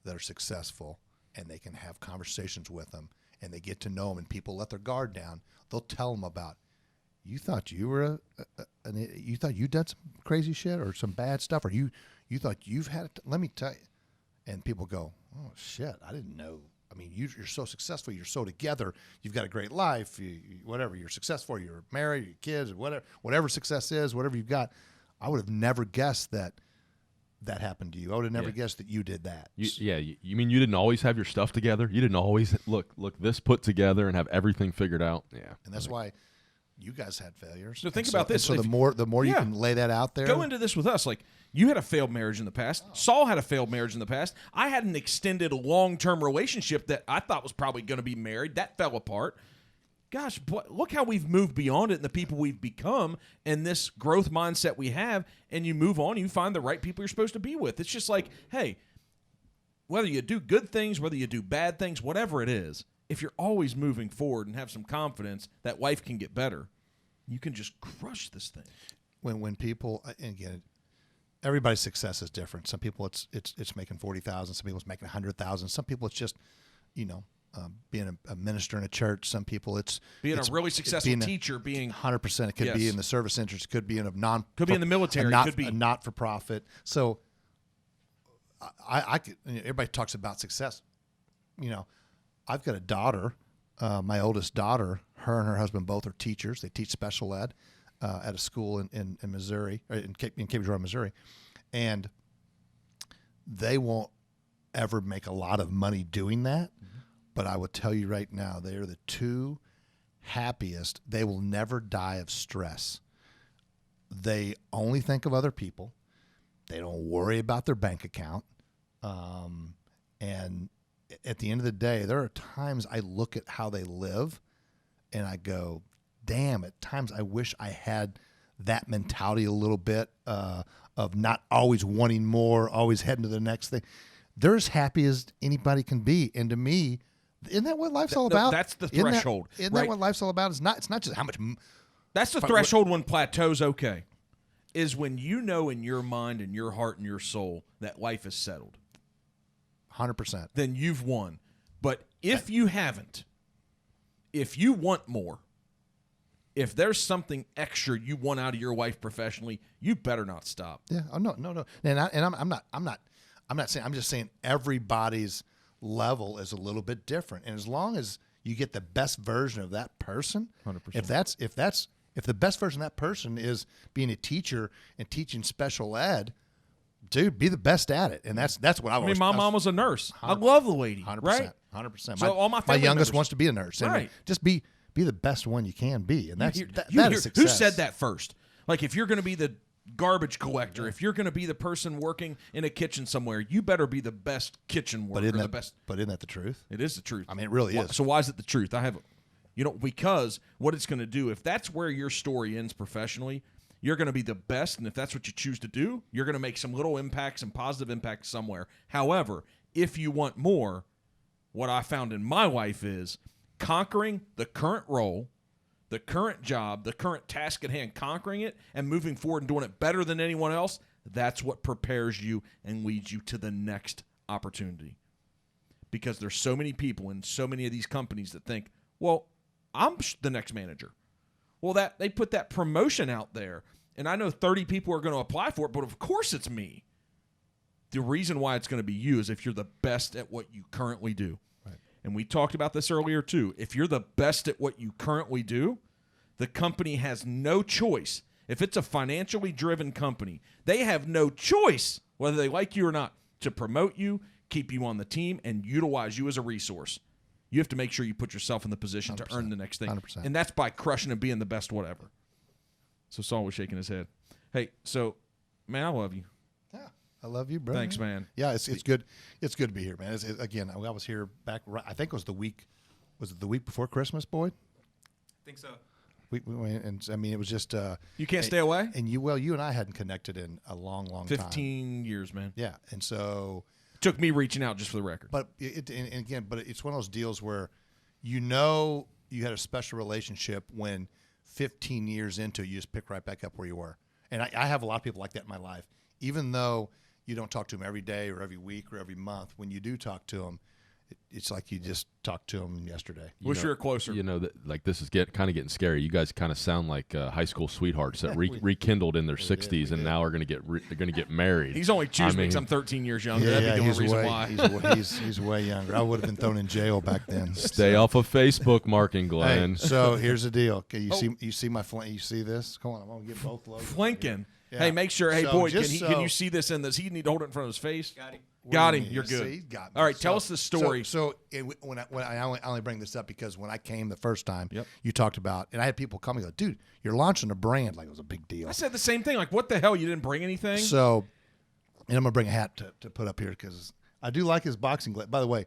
that are successful, and they can have conversations with them, and they get to know them, and people let their guard down, they'll tell them about, you thought you were you thought you did some crazy shit or some bad stuff, or you thought you've had it. Let me tell you. And people go, oh, shit, I didn't know. I mean, you're so successful. You're so together. You've got a great life. Whatever. You're successful. You're married. Your kids. Whatever success is, whatever you've got. I would have never guessed that happened to you. I would have never guessed that you did that. You mean you didn't always have your stuff together? You didn't always look this put together and have everything figured out? Yeah. And that's why you guys had failures. So think about this. So the more you can lay that out there. Go into this with us. Like, you had a failed marriage in the past. Saul had a failed marriage in the past. I had an extended long-term relationship that I thought was probably going to be married. That fell apart. Gosh, look how we've moved beyond it and the people we've become and this growth mindset we have, and you move on, you find the right people you're supposed to be with. It's just like, hey, whether you do good things, whether you do bad things, whatever it is, if you're always moving forward and have some confidence that life can get better, you can just crush this thing. When people, and again, everybody's success is different. Some people it's making 40,000. Some people it's making 100,000. Some people it's just, being a minister in a church. Some people it's being a really successful teacher. Being 100%. It could be in the service interest. It could be in could be in the military. Could be a not for profit. So I could, everybody talks about success. I've got a daughter, my oldest daughter. Her and her husband both are teachers. They teach special ed at a school in Missouri, or in Campbell, Missouri, and they won't ever make a lot of money doing that. Mm-hmm. But I will tell you right now, they are the two happiest. They will never die of stress. They only think of other people. They don't worry about their bank account. And at the end of the day, there are times I look at how they live and I go, damn, at times I wish I had that mentality a little bit of not always wanting more, always heading to the next thing. They're as happy as anybody can be. And to me, Isn't that what life's all about? That's the Isn't that- threshold. Isn't right? that what life's all about? It's not just how much. That's the threshold when plateau's okay. Is when you know in your mind and your heart and your soul that life is settled. 100%. Then you've won. But if you haven't, if you want more, if there's something extra you want out of your life professionally, you better not stop. Yeah. Oh no. And I'm not saying. I'm just saying everybody's level is a little bit different. And as long as you get the best version of that person, 100%. If the best version of that person is being a teacher and teaching special ed, dude, be the best at it. And that's what I was. My mom was a nurse. I love the lady. 100%. Right? 100%. So all my family youngest members- wants to be a nurse. And Right. just be the best one you can be. And that is success. Who said that first? Like, if you're going to be the garbage collector, if you're going to be the person working in a kitchen somewhere, you better be the best kitchen worker. But isn't that the truth? It is the truth. I mean, it really is. So why is it the truth? Because what it's going to do, if that's where your story ends professionally, you're going to be the best, and if that's what you choose to do, you're going to make some little impacts and positive impacts somewhere. However, if you want more, what I found in my life is conquering the current role, the current job, the current task at hand, conquering it and moving forward and doing it better than anyone else, that's what prepares you and leads you to the next opportunity. Because there's so many people in so many of these companies that think, well, I'm the next manager. Well, that they put that promotion out there, and I know 30 people are going to apply for it, but of course it's me. The reason why it's going to be you is if you're the best at what you currently do. Right. And we talked about this earlier too. If you're the best at what you currently do, the company has no choice. If it's a financially driven company, they have no choice, whether they like you or not, to promote you, keep you on the team, and utilize you as a resource. You have to make sure you put yourself in the position to earn the next thing. 100%. And that's by crushing and being the best whatever. So Saul was shaking his head. Hey, so, man, I love you. Yeah, I love you, bro. Thanks, man. Yeah, it's good. It's good to be here, man. Again, I was here back. I think it was the week. Was it the week before Christmas, Boyd? I think so. We went, and I mean, it was just. You can't stay away? And you and I hadn't connected in a long, long time. 15 years, man. Yeah, and so. Took me reaching out just for the record. But it's one of those deals where you had a special relationship when 15 years into it, you just pick right back up where you were. And I have a lot of people like that in my life. Even though you don't talk to them every day or every week or every month, when you do talk to them, it's like you just talked to them yesterday. Wish you were closer. You know, that this is kind of getting scary. You guys kind of sound like high school sweethearts that rekindled in their 60s and now are going to get married. He's only choosing because I'm 13 years younger. Yeah, That'd be the only reason why. He's way younger. I would have been thrown in jail back then. Stay off of Facebook, Mark and Glenn. Hey, so here's the deal. Okay, you see my flank. You see this? Come on, I'm gonna get both logos. Flanking. Yeah. Hey, make sure. Hey, So Boyd, just can you see this in this? He need to hold it in front of his face. Got him. Got him. Yeah, You're good. see, he's got me. All right, tell us the story. When I only bring this up because when I came the first time, Yep. you talked about, and I had people come and go, dude, you're launching a brand, like it was a big deal. I said the same thing. Like, what the hell? You didn't bring anything? So, and I'm gonna bring a hat to put up here because I do like his boxing glove. By the way,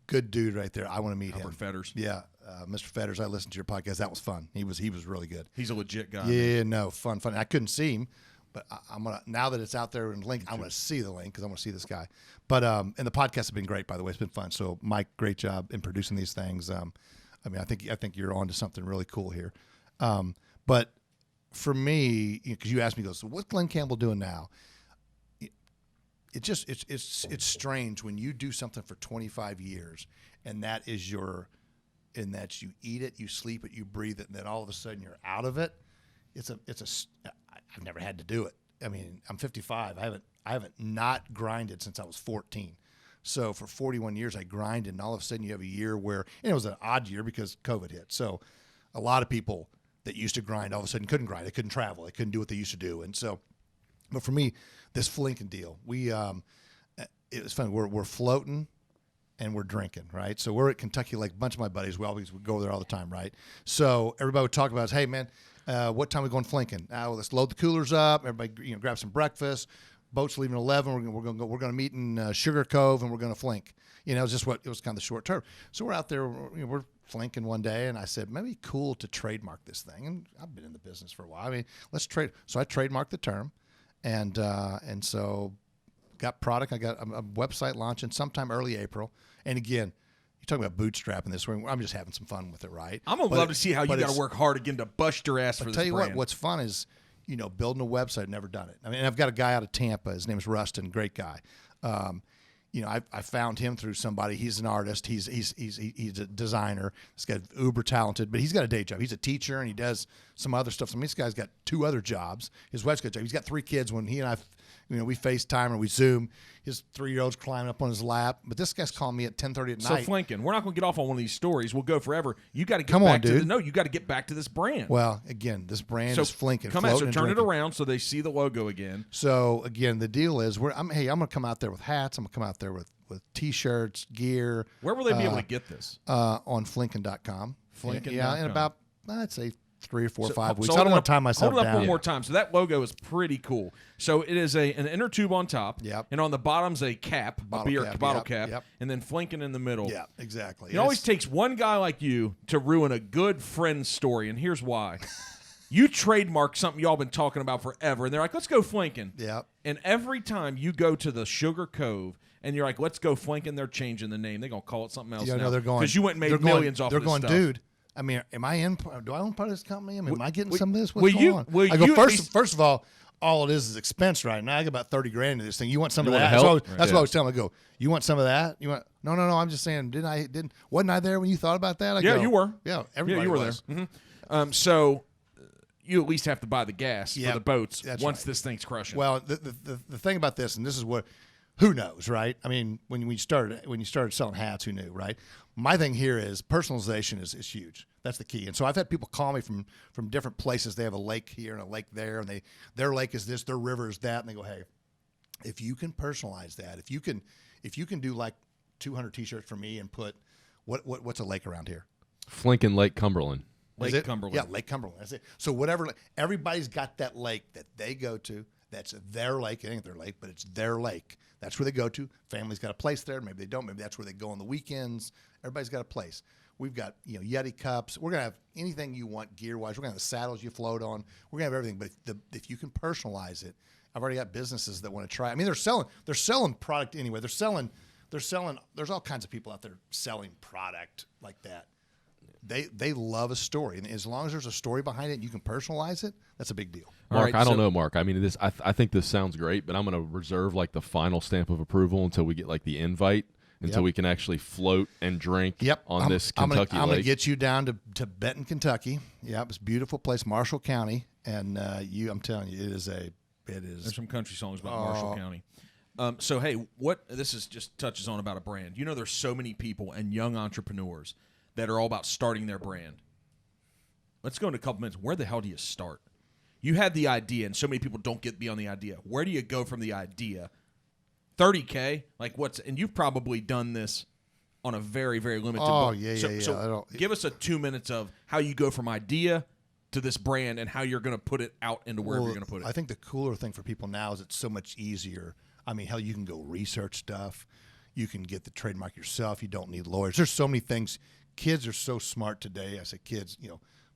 good dude right there. I want to meet him. Albert Fetters. Yeah, Mr. Fetters. I listened to your podcast. That was fun. He was really good. He's a legit guy. Yeah, no, fun. I couldn't see him, but I'm gonna, now that it's out there in link, I'm gonna see the link because I want to see this guy. But and the podcast has been great, by the way. It's been fun. So Mike, great job in producing these things. I mean, I think you're on to something really cool here. But for me, because you asked me, so what's Glenn Campbell doing now? It's strange when you do something for 25 years and that is and that you eat it, you sleep it, you breathe it, and then all of a sudden you're out of it. I've never had to do it. I mean, I'm 55. I haven't not grinded since I was 14. So for 41 years I grinded, and all of a sudden you have a year where, and it was an odd year because COVID hit. So a lot of people that used to grind all of a sudden couldn't grind. They couldn't travel. They couldn't do what they used to do. And so, but for me, this Flinken deal, it was fun. We're floating and we're drinking, right? So we're at Kentucky Lake. A bunch of my buddies, we always would go there all the time, right? So everybody would talk about, hey man, what time are we going Flinken? Well, let's load the coolers up. Everybody, grab some breakfast. Boat's leaving at 11. We're going to meet in Sugar Cove and we're going to flink. It was just it was kind of the short term. So we're out there, we're flinking one day, and I said, maybe cool to trademark this thing. And I've been in the business for a while. I mean, let's trade. So I trademarked the term, and so got product. I got a website launching sometime early April. And again, you talking about bootstrapping this. I'm just having some fun with it, right? I'm gonna love to see how you but got to it's- work hard again to bust your ass for this Tell you brand. what's fun is, building a website. Never done it. I mean, I've got a guy out of Tampa. His name is Rustin. Great guy. I found him through somebody. He's an artist. He's a designer. This guy's uber talented, but he's got a day job. He's a teacher and he does some other stuff. So this guy's got 2 other jobs. His wife's got a job. He's got 3 kids. When he and I, we FaceTime or we Zoom, his 3-year-old's climbing up on his lap. But this guy's calling me at 10:30 at So night. Flinken, we're not going to get off on one of these stories. We'll go forever. You got to get Come on, back to dude. you got to get back to this brand. Well, again, this brand so is Flinken. come out, so floating and turn it drinking. around so they see the logo again. So again, the deal is, I'm going to come out there with hats. I'm going to come out there with T-shirts, gear. Where will they be able to get this? On Flinken.com. Flinken.com. Yeah, in about, I'd say 3 or 4 or 5 weeks. So I don't hold want it to time myself Hold it up down. one more time. So that logo is pretty cool. So it is an inner tube on top. Yep. And on the bottom's a cap, Bottle a beer cap, bottle yep, cap, yep. and then Flinken in the middle. Yeah, exactly. It always takes one guy like you to ruin a good friend story, and here's why. You trademark something y'all been talking about forever, and they're like, let's go Flinken. Yep. And every time you go to the Sugar Cove and you're like, let's go Flinken, they're changing the name. They're going to call it something else Yeah, now. no, they're going because you went and they're made millions off They're of this going, stuff. dude. I mean, do I own part of this company? I mean, am I getting some of this? What's will going you- on? will I go you at least- first of all it is expense right now. I got about $30,000 into this thing. You want some You of wanna that? help? That's what I was telling him. I go, you want some of that? You want? No. I'm just saying. Wasn't I there when you thought about that? Yeah, you were. Yeah, everybody you were was. there. So you at least have to buy the gas Yeah, for the boats that's once right. this thing's crushing. Well, the thing about this, and this is what, who knows, right? I mean, when you started selling hats, who knew, right? My thing here is personalization is huge. That's the key. And so I've had people call me from different places. They have a lake here and a lake there, and their lake is this, their river is that, and they go, hey, if you can personalize that, if you can do like 200 T-shirts for me and put what's a lake around here? Flinken Lake Cumberland. Lake Is it? Cumberland. Yeah, Lake Cumberland. That's it. So whatever, everybody's got that lake that they go to. That's their lake. It ain't their lake, but it's their lake. That's where they go to. Family's got a place there. Maybe they don't. Maybe that's where they go on the weekends. Everybody's got a place. We've got Yeti cups. We're gonna have anything you want gear wise. We're gonna have the saddles you float on. We're gonna have everything. But if you can personalize it, I've already got businesses that want to try. I mean, they're selling product anyway. They're selling. There's all kinds of people out there selling product like that. They love a story, and as long as there's a story behind it, and you can personalize it. That's a big deal. All Mark, right, I don't so- know, Mark. I mean, this. I think this sounds great, but I'm going to reserve like the final stamp of approval until we get like the invite, until Yep. we can actually float and drink Yep. on this Kentucky I'm gonna lake. get you down to Benton, Kentucky. Yep, it's a beautiful place, Marshall County, and I'm telling you, it is. There's some country songs about Marshall County. So hey, this is just touches on about a brand. There's so many people and young entrepreneurs that are all about starting their brand. Let's go in a couple minutes. Where the hell do you start? You had the idea, and so many people don't get beyond the idea. Where do you go from the idea? $30K, like what's? And you've probably done this on a very, very limited. Oh, book. yeah, So, yeah, yeah. So I don't- give us a 2 minutes of how you go from idea to this brand and how you're going to put it out into wherever you're going to put it. I think the cooler thing for people now is it's so much easier. I mean, hell, you can go research stuff. You can get the trademark yourself. You don't need lawyers. There's so many things. Kids are so smart today. I say kids,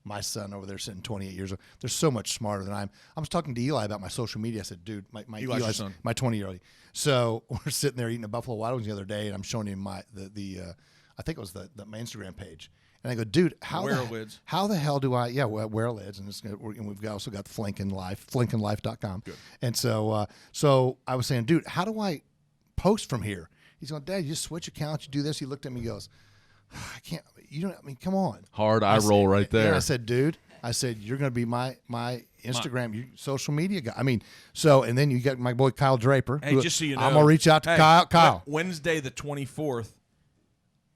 my son over there sitting 28 years old, they're so much smarter than I am. I was talking to Eli about my social media. I said, dude, my Eli's your son. my 20-year-old. So we're sitting there eating a Buffalo Wild Wings the other day, and I'm showing him I think it was my Instagram page. And I go, dude, how the hell do I? Yeah, wear lids, and we've also got the Flinken Life, FlinkenLife.com. Good. And so I was saying, dude, how do I post from here? He's going, Dad, you just switch accounts, you do this. He looked at me, and goes, I can't. Come on. Hard eye roll right there. And I said, dude, you're going to be my Instagram, your social media guy. I mean, and then you got my boy Kyle Draper. Hey, just so you know, I'm gonna reach out to Kyle. Wednesday the 24th.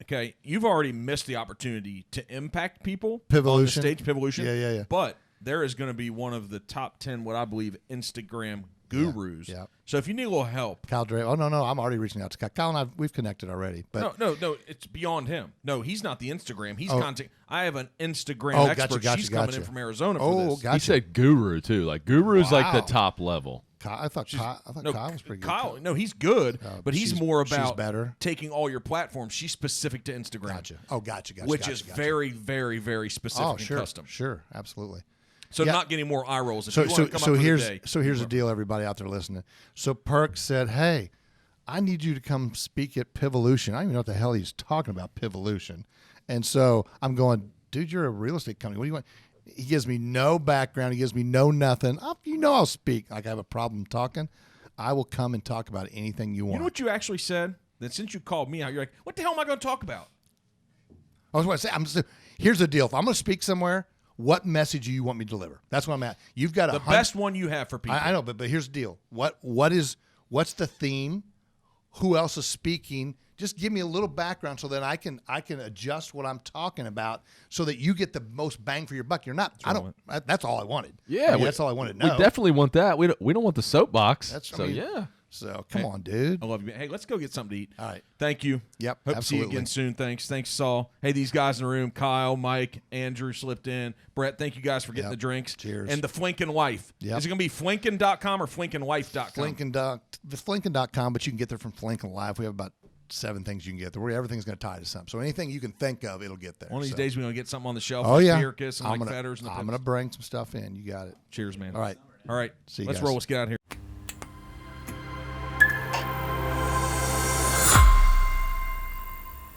Okay, you've already missed the opportunity to impact people on the Pivolution. stage. Pivolution. Yeah. But there is going to be one of the top 10, what I believe, Instagram gurus. Yeah. So if you need a little help. Kyle Draper. Oh, no, I'm already reaching out to Kyle. Kyle and we've connected already. But No, it's beyond him. No, he's not the Instagram. He's contact. I have an Instagram Gotcha, expert. She's coming in from Arizona for this. Gotcha. He said guru too. Like guru's like the Wow. top level. Kyle, I thought Kyle was pretty good. Kyle, no, he's good, but he's more she's about better. taking all your platforms. She's specific to Instagram. Gotcha. Oh, gotcha. Which is very, very, very specific Oh, and sure. custom. Sure. Absolutely. So Yeah. not getting more eye rolls. If you want to come up for here's the day, the deal, everybody out there listening. So Perk said, "Hey, I need you to come speak at Pivolution. I don't even know what the hell he's talking about, Pivolution. And so I'm going, dude, you're a real estate company. What do you want? He gives me no background. He gives me no nothing. I'll speak. Like I have a problem talking. I will come and talk about anything you want. You know what you actually said? That since you called me out, you're like, what the hell am I going to talk about? I was going to say, here's the deal. If I'm going to speak somewhere, what message do you want me to deliver? That's what I'm at. You've got the best one you have for people. I know, but here's the deal. What's the theme? Who else is speaking? Just give me a little background so that I can adjust what I'm talking about so that you get the most bang for your buck. You're not. That's all I wanted. Yeah, that's all I wanted to know. We definitely want that. We don't want the soapbox. Yeah. So come on, dude. I love you. Hey, let's go get something to eat. All right. Thank you. Yep. Hope absolutely. to see you again soon. Thanks, Saul. Hey, these guys in the room, Kyle, Mike, Andrew slipped in. Brett, thank you guys for getting the drinks. Cheers. And the Flinken wife. Yep. Is it going to be flinken.com or flinkenwife.com? Flinken.com, but you can get there from Flinken Live. We have about 7 things you can get there. Everything's going to tie to something. So anything you can think of, it'll get there. One of these days we're going to get something on the shelf. Oh, yeah. Beer kiss and Fetters. I'm going to bring some stuff in. You got it. Cheers, man. All right. All right. See you Let's guys. roll. Let's get out of here.